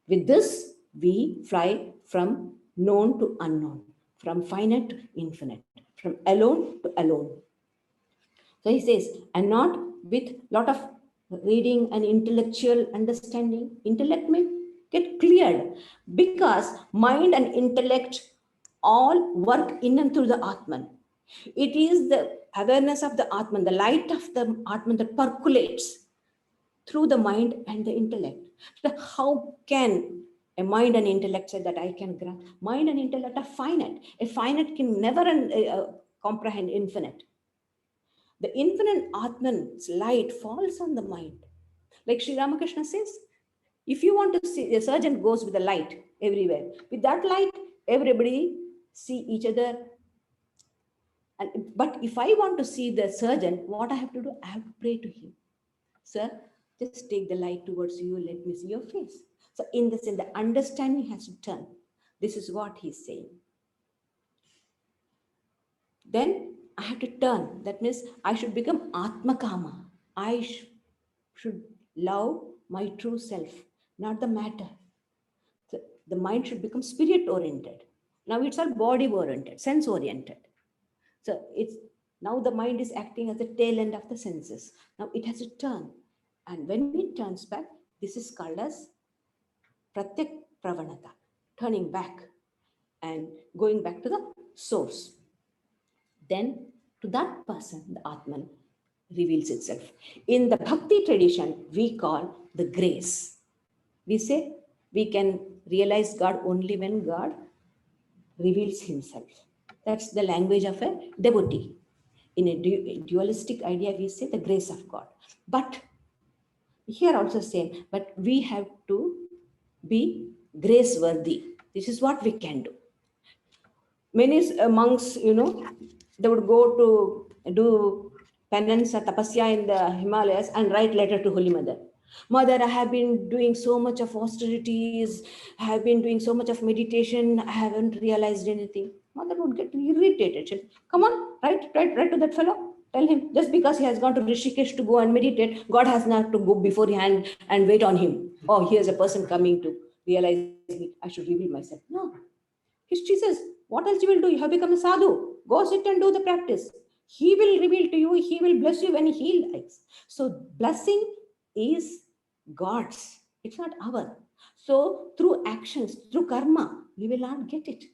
With this, we fly from known to unknown, from finite to infinite, from alone to alone. So he says, and not with lot of reading and intellectual understanding. Intellect may get cleared because mind and intellect all work in and through the Atman. It is the awareness of the Atman, the light of the Atman that percolates through the mind and the intellect. So how can a mind and intellect say that I can grasp? Mind and intellect are finite. A finite can never comprehend infinite. The infinite Atman's light falls on the mind. Like Sri Ramakrishna says, if you want to see, a surgeon goes with the light everywhere. With that light, everybody see each other. But if I want to see the surgeon, what I have to do? I have to pray to him. Sir, just take the light towards you, let me see your face. So in this, in the understanding has to turn. This is what he's saying. Then I have to turn. That means I should become Atmakama. I should love my true self, not the matter. So the mind should become spirit oriented. Now it's all body oriented, sense oriented. So it's now the mind is acting as the tail end of the senses. Now it has to turn. And when it turns back, this is called as pratyak pravanata, turning back and going back to the source. Then to that person, the Atman reveals itself. In the bhakti tradition, we call the grace. We say we can realize God only when God reveals himself. That's the language of a devotee. In a dualistic idea, we say the grace of God. But here also same, but we have to be grace worthy. This is what we can do. Many monks, they would go to do penance or tapasya in the Himalayas and write letter to Holy Mother. Mother, I have been doing so much of austerities, I have been doing so much of meditation, I haven't realized anything. Mother would get irritated. She'll, come on, write to that fellow. Tell him, just because he has gone to Rishikesh to go and meditate, God has not to go beforehand and wait on him. Oh, here's a person coming to realize me. I should reveal myself. No. History says, what else you will do? You have become a sadhu. Go sit and do the practice. He will reveal to you, he will bless you when he likes. So blessing is God's. It's not our. So through actions, through karma, we will not get it.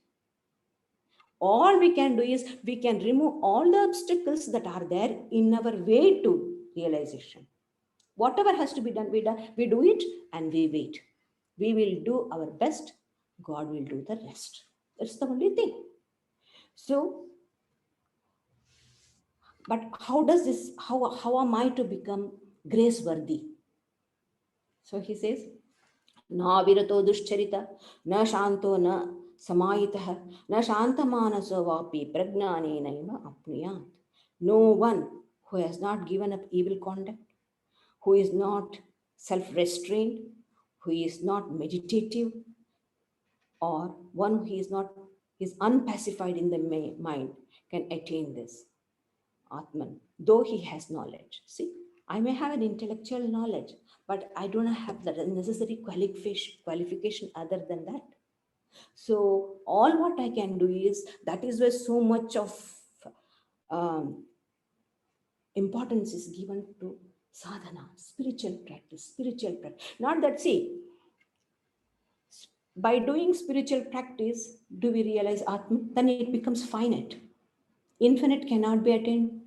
All we can do is we can remove all the obstacles that are there in our way to realization. Whatever has to be done, we do it and we wait. We will do our best. God will do the rest. That's the only thing. So, but how does this, how am I to become grace worthy? So he says, Na virato duscharita, na shanto na samayitah, na shantamanaso vapi pragnane naima apniyat. No one who has not given up evil conduct, who is not self-restrained, who is not meditative, or one who is not is unpacified in the mind can attain this Atman, though he has knowledge. See, I may have an intellectual knowledge, but I do not have the necessary qualification other than that. So all what I can do is, that is where so much of um, importance is given to sadhana, spiritual practice. Not that, see, by doing spiritual practice, do we realize Atman? Then it becomes finite. Infinite cannot be attained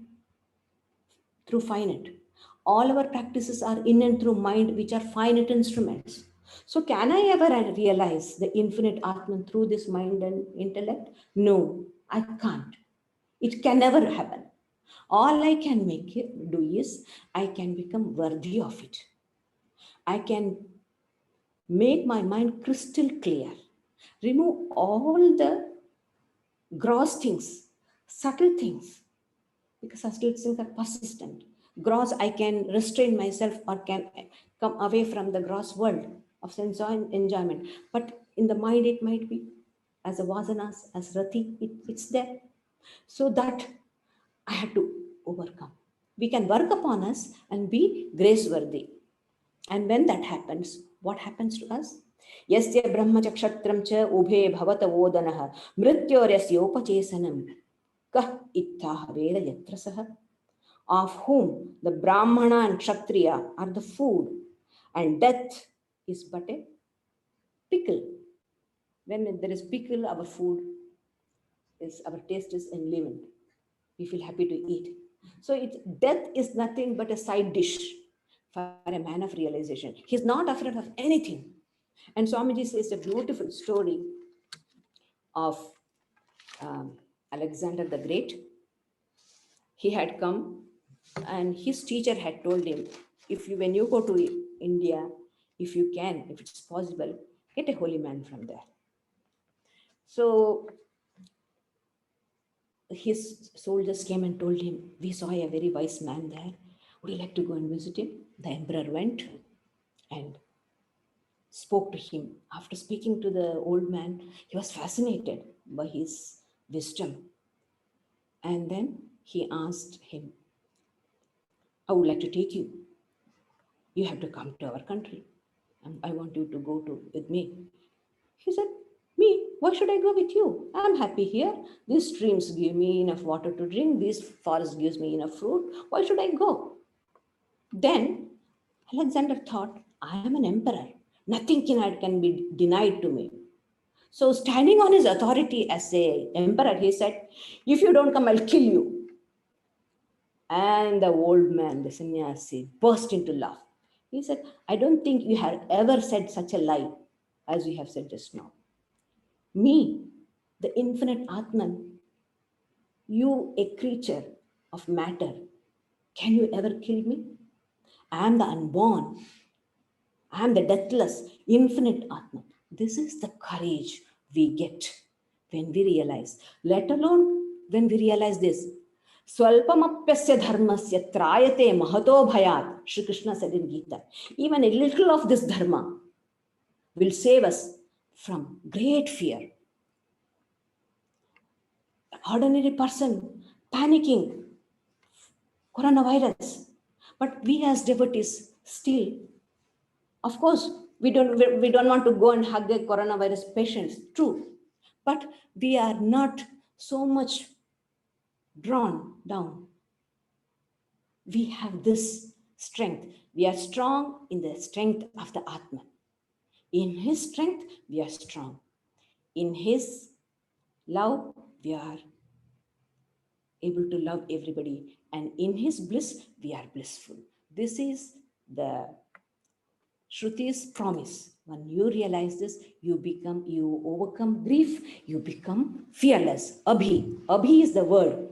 through finite. All our practices are in and through mind, which are finite instruments. So can I ever realize the infinite Atman through this mind and intellect? No, I can't. It can never happen. All I can do is I can become worthy of it. I can make my mind crystal clear, remove all the gross things, subtle things, because subtle things are persistent. Gross, I can restrain myself or can come away from the gross world of sense enjoyment. But in the mind, it might be as a vasanas, as rati, it's there. So that I had to overcome. We can work upon us and be grace worthy. And when that happens, what happens to us? Yasya brahmachakshatram cha ubhe bhavata vodanah mrityoryasyopacheshanam kah ittah veda yatrasaha, of whom the Brahmana and Kshatriya are the food, and death is but a pickle. When there is pickle, our food is, our taste is enlivened. We feel happy to eat. So death is nothing but a side dish for a man of realization. He's not afraid of anything. And Swamiji says a beautiful story of Alexander the Great. He had come and his teacher had told him, when you go to India, if you can, if it's possible, get a holy man from there. So his soldiers came and told him, we saw a very wise man there. Would you like to go and visit him? The emperor went and spoke to him. After speaking to the old man, he was fascinated by his wisdom. And then he asked him, I would like to take you. You have to come to our country. And I want you to go with me. He said, me? Why should I go with you? I'm happy here. These streams give me enough water to drink. This forest gives me enough fruit. Why should I go? Then Alexander thought, I am an emperor. Nothing can be denied to me. So standing on his authority as an emperor, he said, if you don't come, I'll kill you. And the old man, the sannyasi, burst into laugh. He said, I don't think you have ever said such a lie as you have said just now. Me, the infinite Atman, you, a creature of matter, can you ever kill me? I am the unborn. I am the deathless, infinite Atman. This is the courage we get when we realize, let alone when we realize this. Swalpamapyasya dharmasya trayate mahato bhayat. Shri Krishna said in Gita. Even a little of this dharma will save us from great fear. Ordinary person panicking, coronavirus. But we as devotees still, of course, we don't want to go and hug a coronavirus patients, true. But we are not so much drawn down. We have this strength. We are strong in the strength of the Atman. In his strength, we are strong. In his love, we are able to love everybody. And in his bliss, we are blissful. This is the Shruti's promise. When you realize this, you overcome grief, you become fearless. Abhi. Abhi is the word.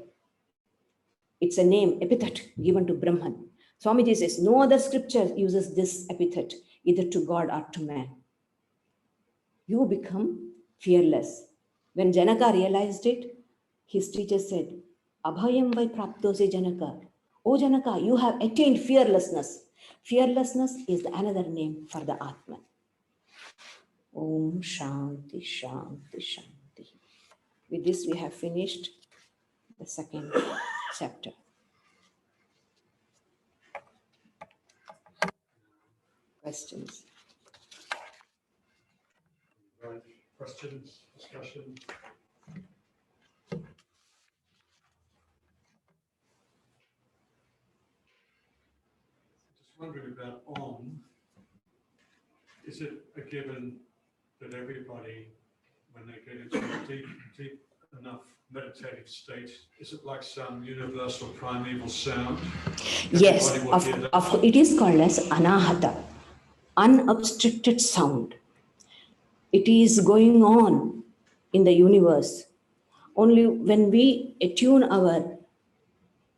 It's a name, epithet given to Brahman. Swamiji says, no other scripture uses this epithet, either to God or to man. You become fearless. When Janaka realized it, his teacher said, Abhayam vai praptose Janaka. O Janaka, you have attained fearlessness. Fearlessness is another name for the Atman. Om Shanti, Shanti, Shanti. With this, we have finished the second chapter. Questions? Right. Questions, discussion? Just wondering about Om. Is it a given that everybody, when they get into a deep enough meditative state, is it like some universal primeval sound? Yes, it is called as anahata, unobstructed sound. It is going on in the universe. Only when we attune our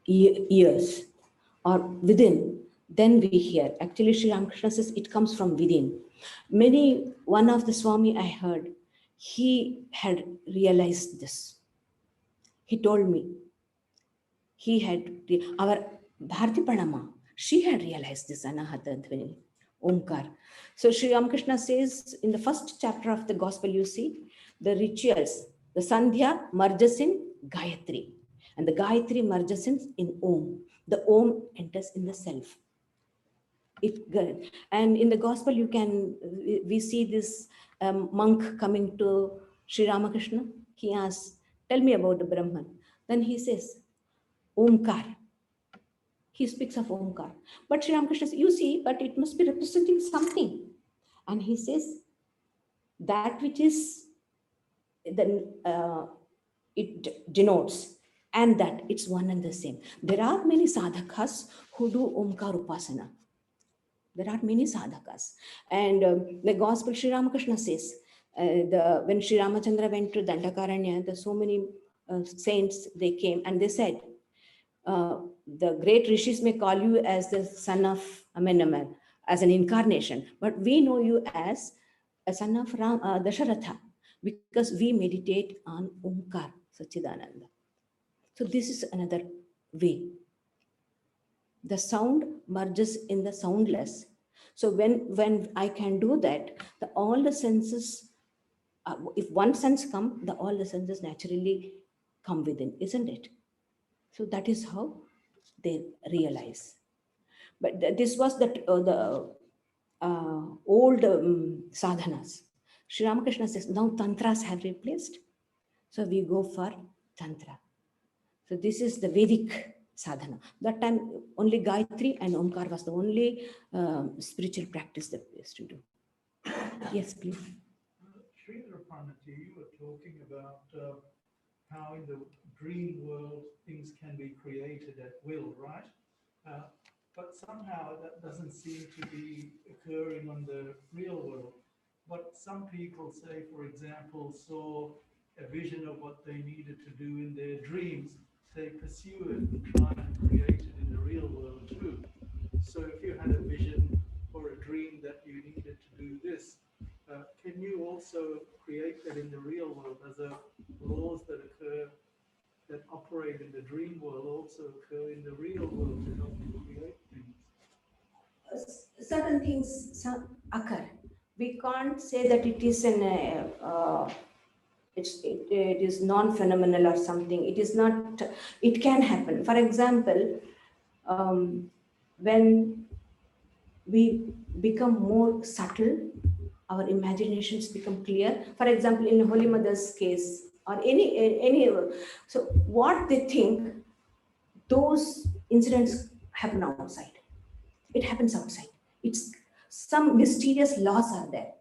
ears or within, then we hear. Actually, Sri Ramakrishna says it comes from within. One of the Swami I heard, he had realized this. He told me, our Bharati Pranama, she had realized this Anahata Dhvani, Omkar. So Sri Ramakrishna says in the first chapter of the Gospel, you see, the rituals, the Sandhya merges in Gayatri, and the Gayatri merges in Om. The Om enters in the self. And in the Gospel, we see this monk coming to Sri Ramakrishna. He asks, tell me about the Brahman. Then he says, Omkar. He speaks of Omkar. But Sri Ramakrishna says, you see, but it must be representing something. And he says, that which is, it denotes, and that it's one and the same. There are many sadhakas who do Omkar Upasana. There are many sadhakas. And the Gospel, Sri Ramakrishna says, when Sri Ramachandra went to Dandakaranya, there's so many saints, they came and they said, the great rishis may call you as the son of Amenaman, as an incarnation, but we know you as a son of Dasharatha, because we meditate on Omkar Sachidananda. So this is another way. The sound merges in the soundless. So when I can do that, all the senses, if one sense comes, all the senses naturally come within, isn't it? So that is how they realize. But this was the old sadhanas. Sri Ramakrishna says, now tantras have replaced. So we go for tantra. So this is the Vedic sadhana. That time only Gayatri and Omkar was the only spiritual practice that we used to do. Yes, please. Sridharaprana, you were talking about how in the dream world things can be created at will, right? But somehow that doesn't seem to be occurring on the real world. But some people say, for example, saw a vision of what they needed to do in their dreams. They pursue it and try and create it in the real world too. So if you had a vision or a dream that you needed to do this, can you also create that in the real world? As laws that occur, that operate in the dream world certain things occur. We can't say that it is it is non-phenomenal or something. It is not. It can happen. For example, when we become more subtle, our imaginations become clear. For example, in Holy Mother's case, or any, so what they think, those incidents happen outside. It happens outside. It's some mysterious laws are there.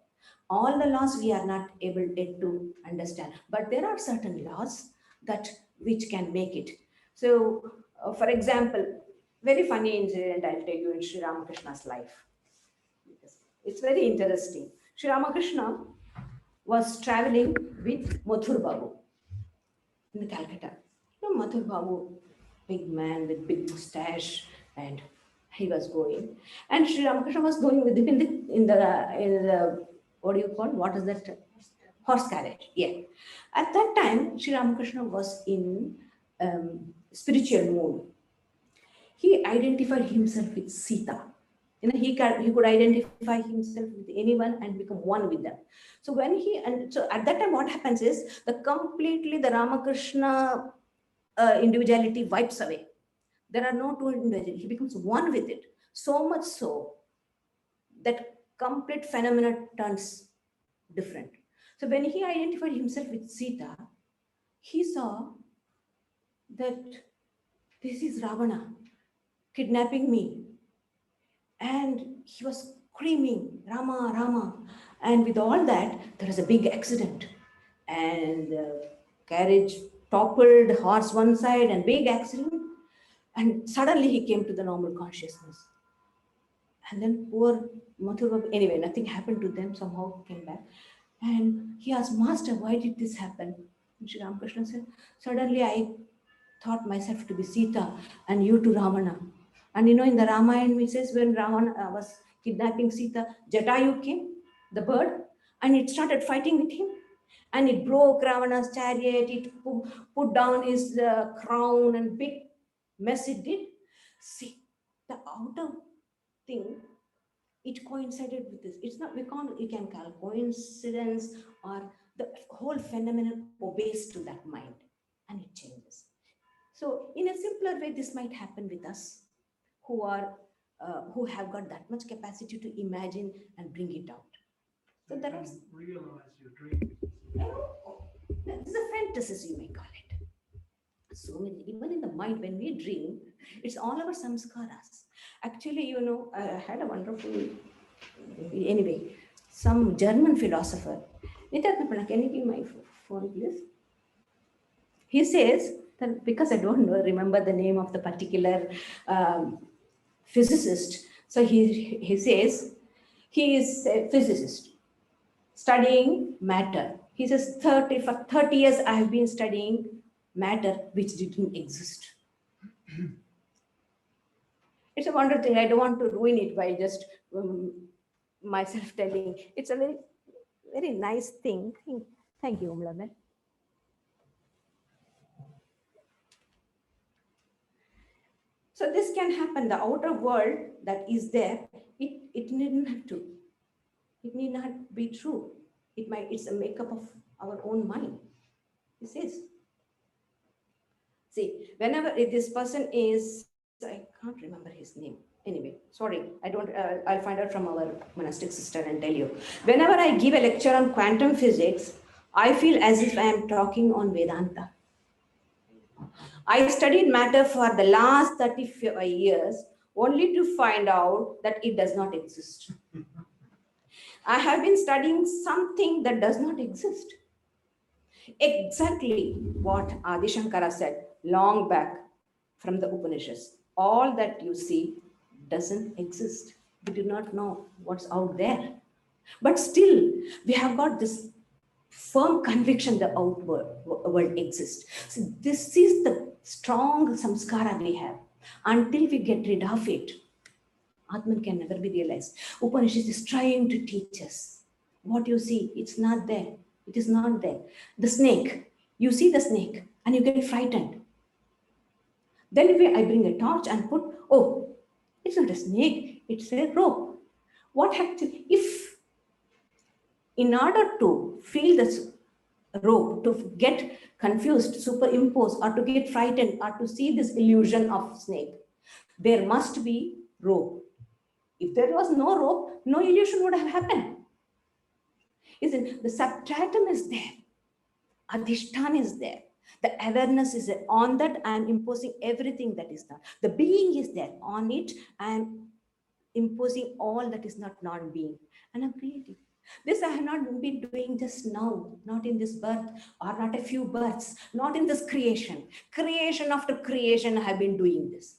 All the laws we are not able yet to understand, but there are certain laws that which can make it. So, for example, very funny incident I'll tell you in Sri Ramakrishna's life. It's very interesting. Sri Ramakrishna was traveling with Mathur Babu in Calcutta. You know, Mathur Babu, big man with big mustache, and he was going. And Sri Ramakrishna was going with him in the what do you call, what is that? Horse carriage. Yeah. At that time, Sri Ramakrishna was in spiritual mood. He identified himself with Sita. He could identify himself with anyone and become one with them. So so at that time, what happens is the Ramakrishna individuality wipes away. There are no two individuals. He becomes one with it. So much so that complete phenomena turns different. So when he identified himself with Sita, he saw that this is Ravana kidnapping me. And he was screaming, Rama, Rama. And with all that, there was a big accident. And the carriage toppled, horse one side, and big accident. And suddenly he came to the normal consciousness. And then poor Mathur, anyway, nothing happened to them, somehow came back. And he asked, Master, why did this happen? And Sri Ramakrishna said, suddenly I thought myself to be Sita and you to Ravana. And you know, in the Ramayana, it says when Ravana was kidnapping Sita, Jatayu came, the bird, and it started fighting with him. And it broke Ravana's chariot, it put down his crown, and big mess it did. See, the outer thing, it coincided with this. It's not, we can call coincidence, or the whole phenomenon obeys to that mind and it changes. So in a simpler way, this might happen with us who have got that much capacity to imagine and bring it out. So You that can is, realize your dreams. this is a fantasy, you may call it. So many, even in the mind, when we dream, it's all our samskaras. Actually, you know, I had a wonderful, anyway, some German philosopher. Nitatna, can you give my phone, please? He says that, because I don't remember the name of the particular physicist, so he says he is a physicist studying matter. He says for 30 years I have been studying matter which didn't exist. It's a wonderful thing. I don't want to ruin it by just myself telling. It's a very, very nice thing. Thank you, Umlaben. So this can happen. The outer world that is there, it need not to. It need not be true. It's a makeup of our own mind. This is. See, whenever this person is, I can't remember his name. Anyway, sorry, I don't, I'll find out from our monastic sister and tell you. Whenever I give a lecture on quantum physics, I feel as if I am talking on Vedanta. I studied matter for the last 35 years only to find out that it does not exist. I have been studying something that does not exist. Exactly what Adi Shankara said long back from the Upanishads. All that you see doesn't exist. We do not know what's out there. But still, we have got this firm conviction the outward world exists. So this is the strong samskara we have. Until we get rid of it, Atman can never be realized. Upanishad is trying to teach us. What you see, it's not there. It is not there. The snake, you see the snake and you get frightened. Then I bring a torch and put, oh, it's not a snake. It's a rope. What actually, if in order to feel this rope, to get confused, superimpose, or to get frightened, or to see this illusion of snake, there must be rope. If there was no rope, no illusion would have happened. Isn't the substratum is there? Adhishtan is there. The awareness is there. On that, I am imposing everything that is not. The being is there. On it, I am imposing all that is not non-being. And I'm creating. This I have not been doing just now, not in this birth, or not a few births, not in this creation. Creation after creation, I have been doing this.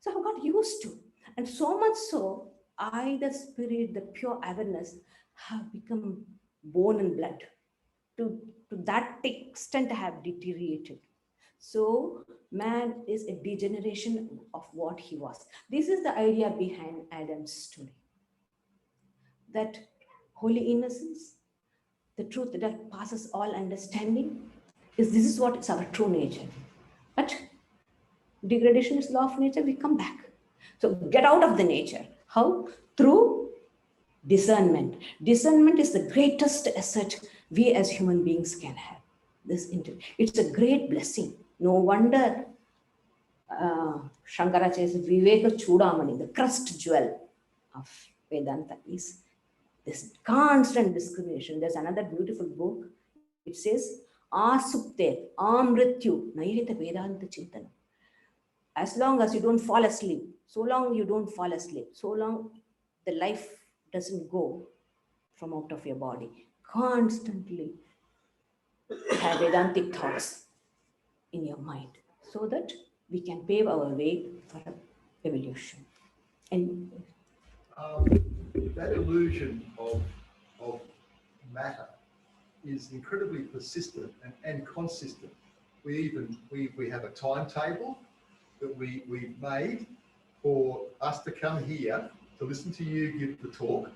So I got used to. And so much so, I, the spirit, the pure awareness, have become bone and blood. To that extent, I have deteriorated. So man is a degeneration of what he was. This is the idea behind Adam's story. That holy innocence, the truth that passes all understanding, this is what is our true nature. But degradation is law of nature, we come back. So get out of the nature. How? Through discernment. Discernment is the greatest asset we as human beings can have. It's a great blessing. No wonder Shankara says Viveka Chudamani, the crust jewel of Vedanta, is this constant discrimination. There's another beautiful book. It says, Asupte, Amrityu, Nayita Vedanta Chintana. As long as you don't fall asleep, so long you don't fall asleep, so long the life doesn't go from out of your body. Constantly have Vedantic thoughts in your mind so that we can pave our way for evolution. And that illusion of matter is incredibly persistent and consistent. We have a timetable that we've made for us to come here to listen to you give the talk.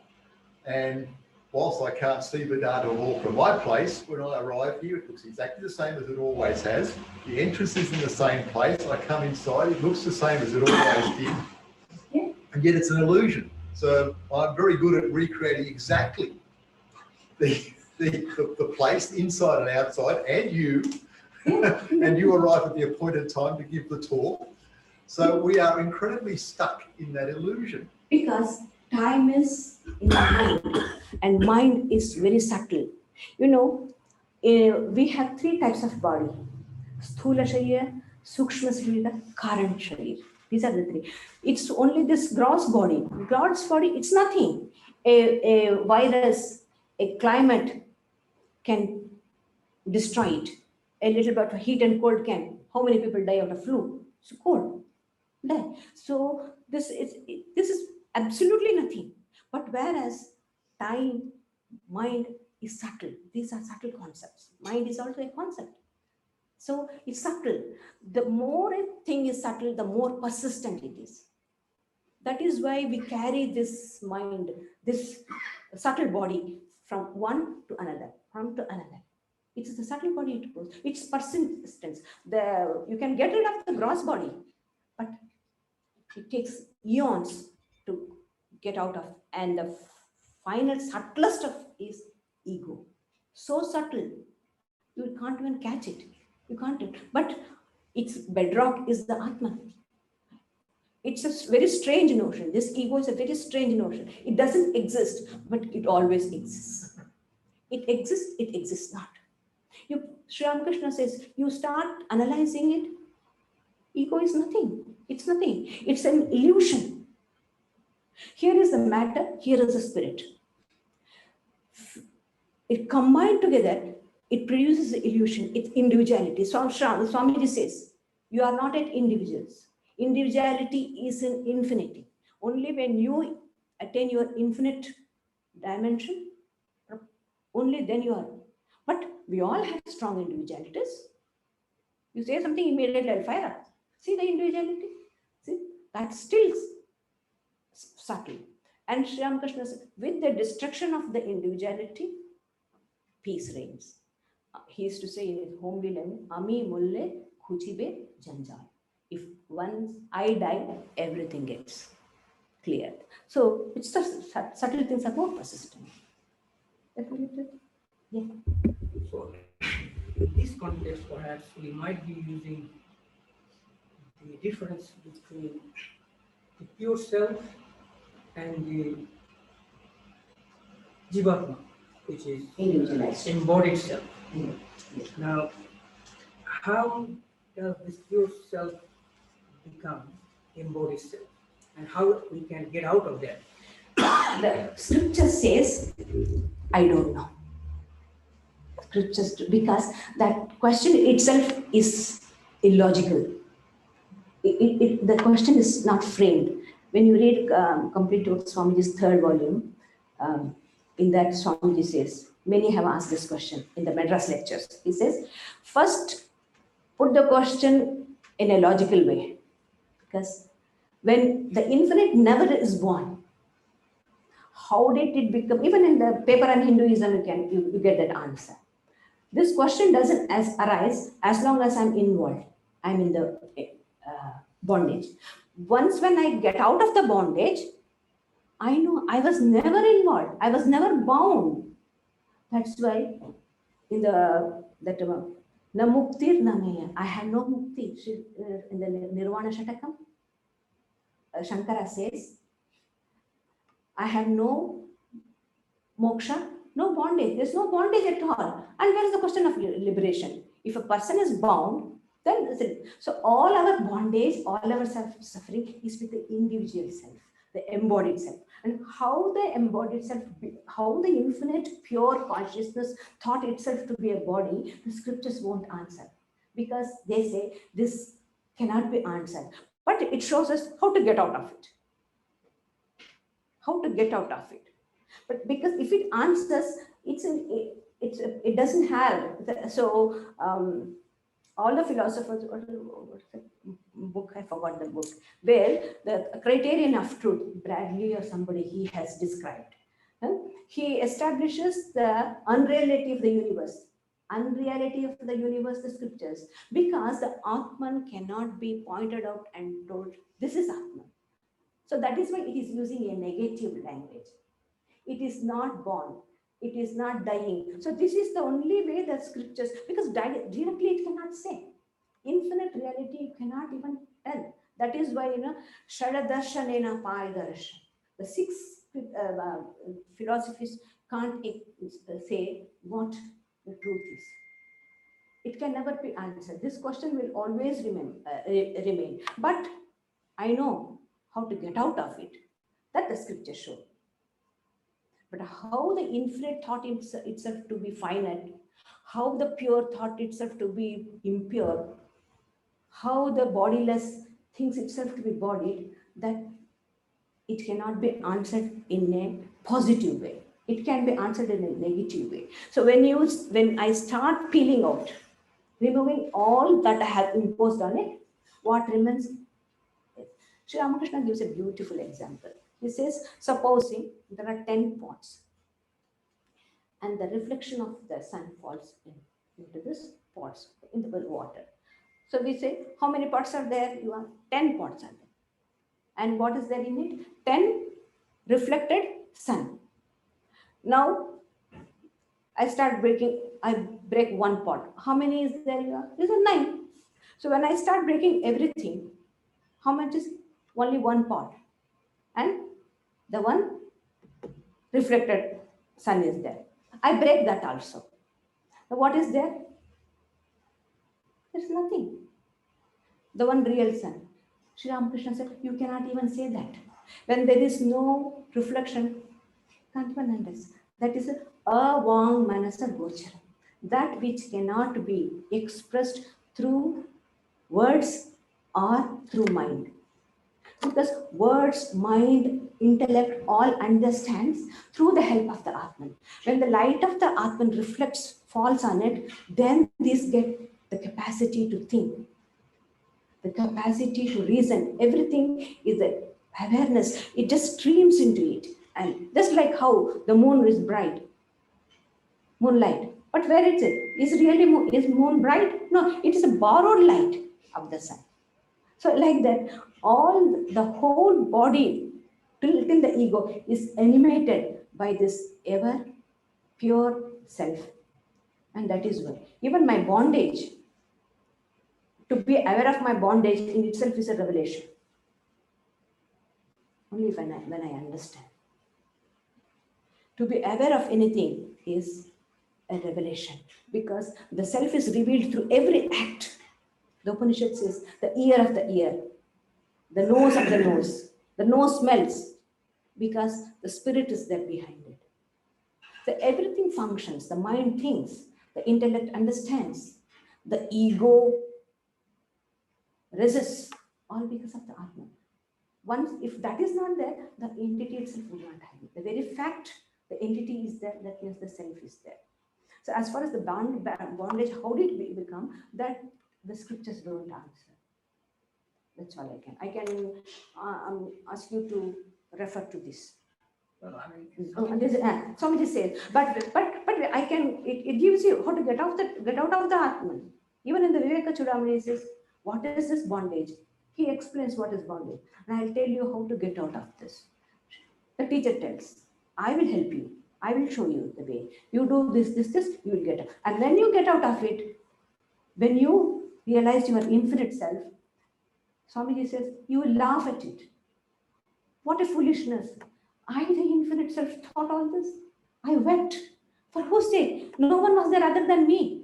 And whilst I can't see Vedanta all from my place, when I arrive here, it looks exactly the same as it always has. The entrance is in the same place. I come inside, it looks the same as it always did. Yeah. And yet it's an illusion. So I'm very good at recreating exactly the place inside and outside, and you, and you arrive at the appointed time to give the talk. So we are incredibly stuck in that illusion. Because time is in the mind, and mind is very subtle. You know, we have three types of body: Sthula Sharira, Sukshma Sharira, Karan Sharira. These are the three. It's only this gross body. Gross body, it's nothing. A virus, a climate can destroy it. A little bit of heat and cold can. How many people die of the flu? It's cold. Die. So this is absolutely nothing. But whereas time, mind is subtle. These are subtle concepts. Mind is also a concept. So it's subtle. The more a thing is subtle, the more persistent it is. That is why we carry this mind, this subtle body from one to another, It's the subtle body it goes. It's persistence. You can get rid of the gross body, but it takes eons to get out of. And the final subtlest of is ego. So subtle, you can't even catch it. You can't. But its bedrock is the Atman. It's a very strange notion. This ego is a very strange notion. It doesn't exist, but it always exists. It exists not. Sri Ramakrishna says, you start analyzing it, ego is nothing. It's nothing. It's an illusion. Here is the matter, here is the spirit. It combined together, it produces the illusion, it's individuality. So Swamiji says, you are not at individuals. Individuality is an infinity. Only when you attain your infinite dimension, only then you are. But we all have strong individualities. You say something, immediately I'll fire up. See the individuality? See, that's still subtle. And Sri Ramakrishna says, with the destruction of the individuality, peace reigns. He used to say in his homely language, Ami mulle khuchibe janjal. If once I die, everything gets cleared. So it's just subtle things are more persistent. Yeah. So in this context, perhaps we might be using the difference between the pure self and the jivatma, which is Individualized. embodied self. Yes. Now, how does this pure self become embodied self, and how we can get out of that? The scripture says, I don't know. Scriptures, because that question itself is illogical. The question is not framed. When you read Complete Total Swamiji's third volume, in that Swamiji says, many have asked this question in the Madras lectures. He says, first put the question in a logical way, because when the infinite never is born, how did it become? Even in the paper and Hinduism, you get that answer. This question doesn't arise as long as I'm involved. I'm in the bondage. Once when I get out of the bondage, I know I was never involved. I was never bound. That's why in the na muktir na meya, I have no mukti. In the Nirvana Shatakam, Shankara says, I have no moksha, no bondage. There's no bondage at all. And where is the question of liberation? If a person is bound, then so all our bondage, all our suffering is with the individual self, the embodied self. And how the embodied self, how the infinite pure consciousness thought itself to be a body, the scriptures won't answer, because they say this cannot be answered. But it shows us how to get out of it. How to get out of it. But because if it answers, it doesn't have. So all the philosophers, what's the book? I forgot the book. Where the criterion of truth, Bradley or somebody, he has described. He establishes the unreality of the universe. Unreality of the universe, the scriptures, because the Atman cannot be pointed out and told, this is Atman. So that is why it is using a negative language. It is not born. It is not dying. So this is the only way that scriptures, because directly it cannot say. Infinite reality you cannot even tell. That is why, Shadadarshanena Paidarshan. The six philosophies can't say what the truth is. It can never be answered. This question will always remain. But I know how to get out of it. That the scripture show. But how the infinite thought itself to be finite, how the pure thought itself to be impure, how the bodiless thinks itself to be bodied, that it cannot be answered in a positive way. It can be answered in a negative way. So when I start peeling out, removing all that I have imposed on it, what remains? Sri Ramakrishna gives a beautiful example. He says, supposing there are 10 pots, and the reflection of the sun falls into this pots, in the water. So we say, how many pots are there? 10 pots are there. And what is there in it? 10 reflected sun. Now, I break one pot. How many is there? There's 9. So when I start breaking everything, how much is? Only one pot. And the one reflected sun is there. I break that also. Now what is there? There's nothing. The one real sun. Sri Ramakrishna said, you cannot even say that. When there is no reflection, can't even understand. That is a vang manasa gochara. That which cannot be expressed through words or through mind. Because words, mind, intellect all understands through the help of the Atman. When the light of the Atman falls on it, then these get the capacity to think, the capacity to reason. Everything is the awareness. It just streams into it. And just like how the moon is bright, moonlight. But where is it? Is moon bright? No, it is a borrowed light of the sun. So like that, all the whole body till the ego is animated by this ever pure self. And that is why even my bondage, to be aware of my bondage in itself is a revelation. Only when I understand. To be aware of anything is a revelation, because the self is revealed through every act. The Upanishad says the ear of the ear, the nose of the nose smells, because the spirit is there behind it. So everything functions, the mind thinks, the intellect understands, the ego resists, all because of the Atman. Once, if that is not there, the entity itself will not have it. The very fact the entity is there, that means the self is there. So as far as the bondage, how did it become, that the scriptures don't answer. That's all I can ask you to refer to this. Well, I mean, Somebody says, but I can. It gives you how to get out of the Atman. Even in the Viveka Chudamani, he says, what is this bondage? He explains what is bondage, and I'll tell you how to get out of this. The teacher tells, I will help you. I will show you the way. You do this, you will get out. And when you get out of it, when you realize your infinite self, Swamiji says, you will laugh at it. What a foolishness. I, the infinite self, thought all this. I wept. For whose sake? No one was there other than me.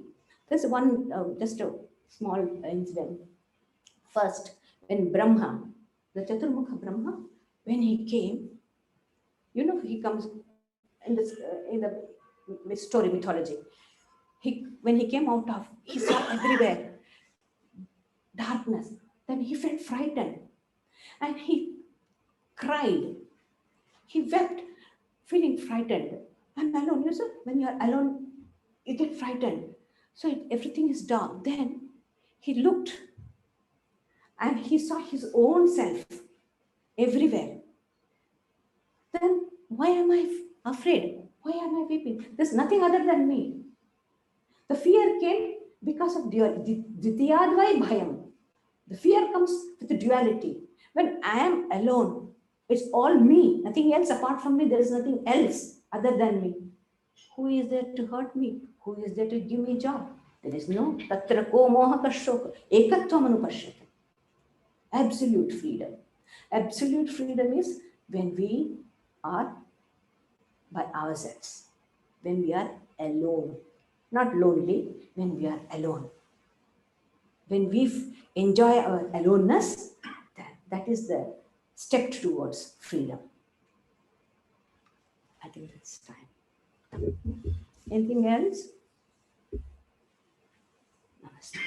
There's one, just a small incident. First, when Brahma, the Chaturmukha Brahma, when he came, he comes in the story mythology. When he came out of, he saw everywhere darkness. Then he felt frightened and he cried. He wept, feeling frightened. I'm alone. You know, when you are alone, you get frightened. So everything is dark. Then he looked and he saw his own self everywhere. Then why am I afraid? Why am I weeping? There's nothing other than me. The fear came because of Ditiyadvai Bhayam. The fear comes with the duality. When I am alone, it's all me, nothing else apart from me. There is nothing else other than me. Who is there to hurt me? Who is there to give me joy? There is no tatra ko moha kashoka ekatvam anupashyate. Absolute freedom. Absolute freedom is when we are by ourselves, when we are alone, not lonely, when we are alone. When we enjoy our aloneness, that is the step towards freedom. I think it's time. Anything else? Namaste.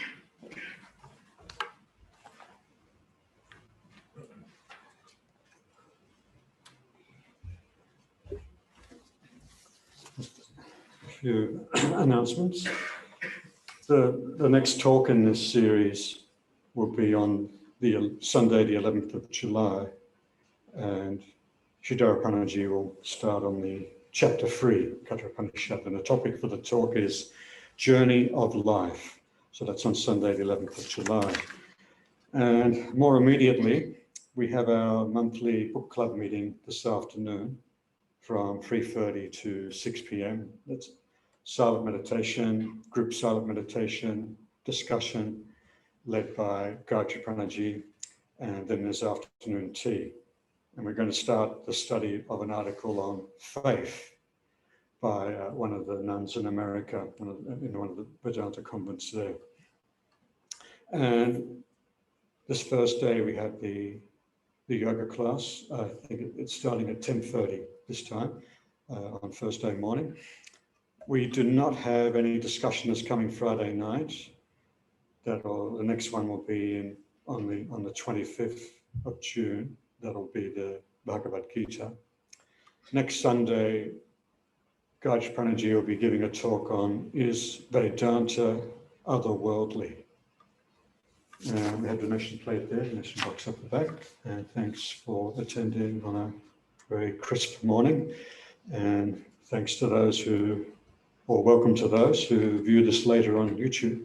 A few announcements. The next talk in this series will be on the Sunday, the 11th of July, and Sridharaprana will start on the chapter 3, Katha Upanishad, and the topic for the talk is Journey of Life. So that's on Sunday, the 11th of July. And more immediately, we have our monthly book club meeting this afternoon from 3:30 to 6 p.m. That's silent meditation, group silent meditation, discussion led by Gayatri Pranaji, and then there's afternoon tea. And we're going to start the study of an article on faith by one of the nuns in America, in one of the Vedanta convents there. And this first day we have the yoga class. I think it's starting at 10:30 this time on first day morning. We do not have any discussion this coming Friday night. The next one will be on the 25th of June. That'll be the Bhagavad Gita. Next Sunday, Gayatri Pranaji will be giving a talk on, is Vedanta otherworldly? We have the donation plate there, donation box up the back. And thanks for attending on a very crisp morning. And thanks to those welcome to those who view this later on YouTube.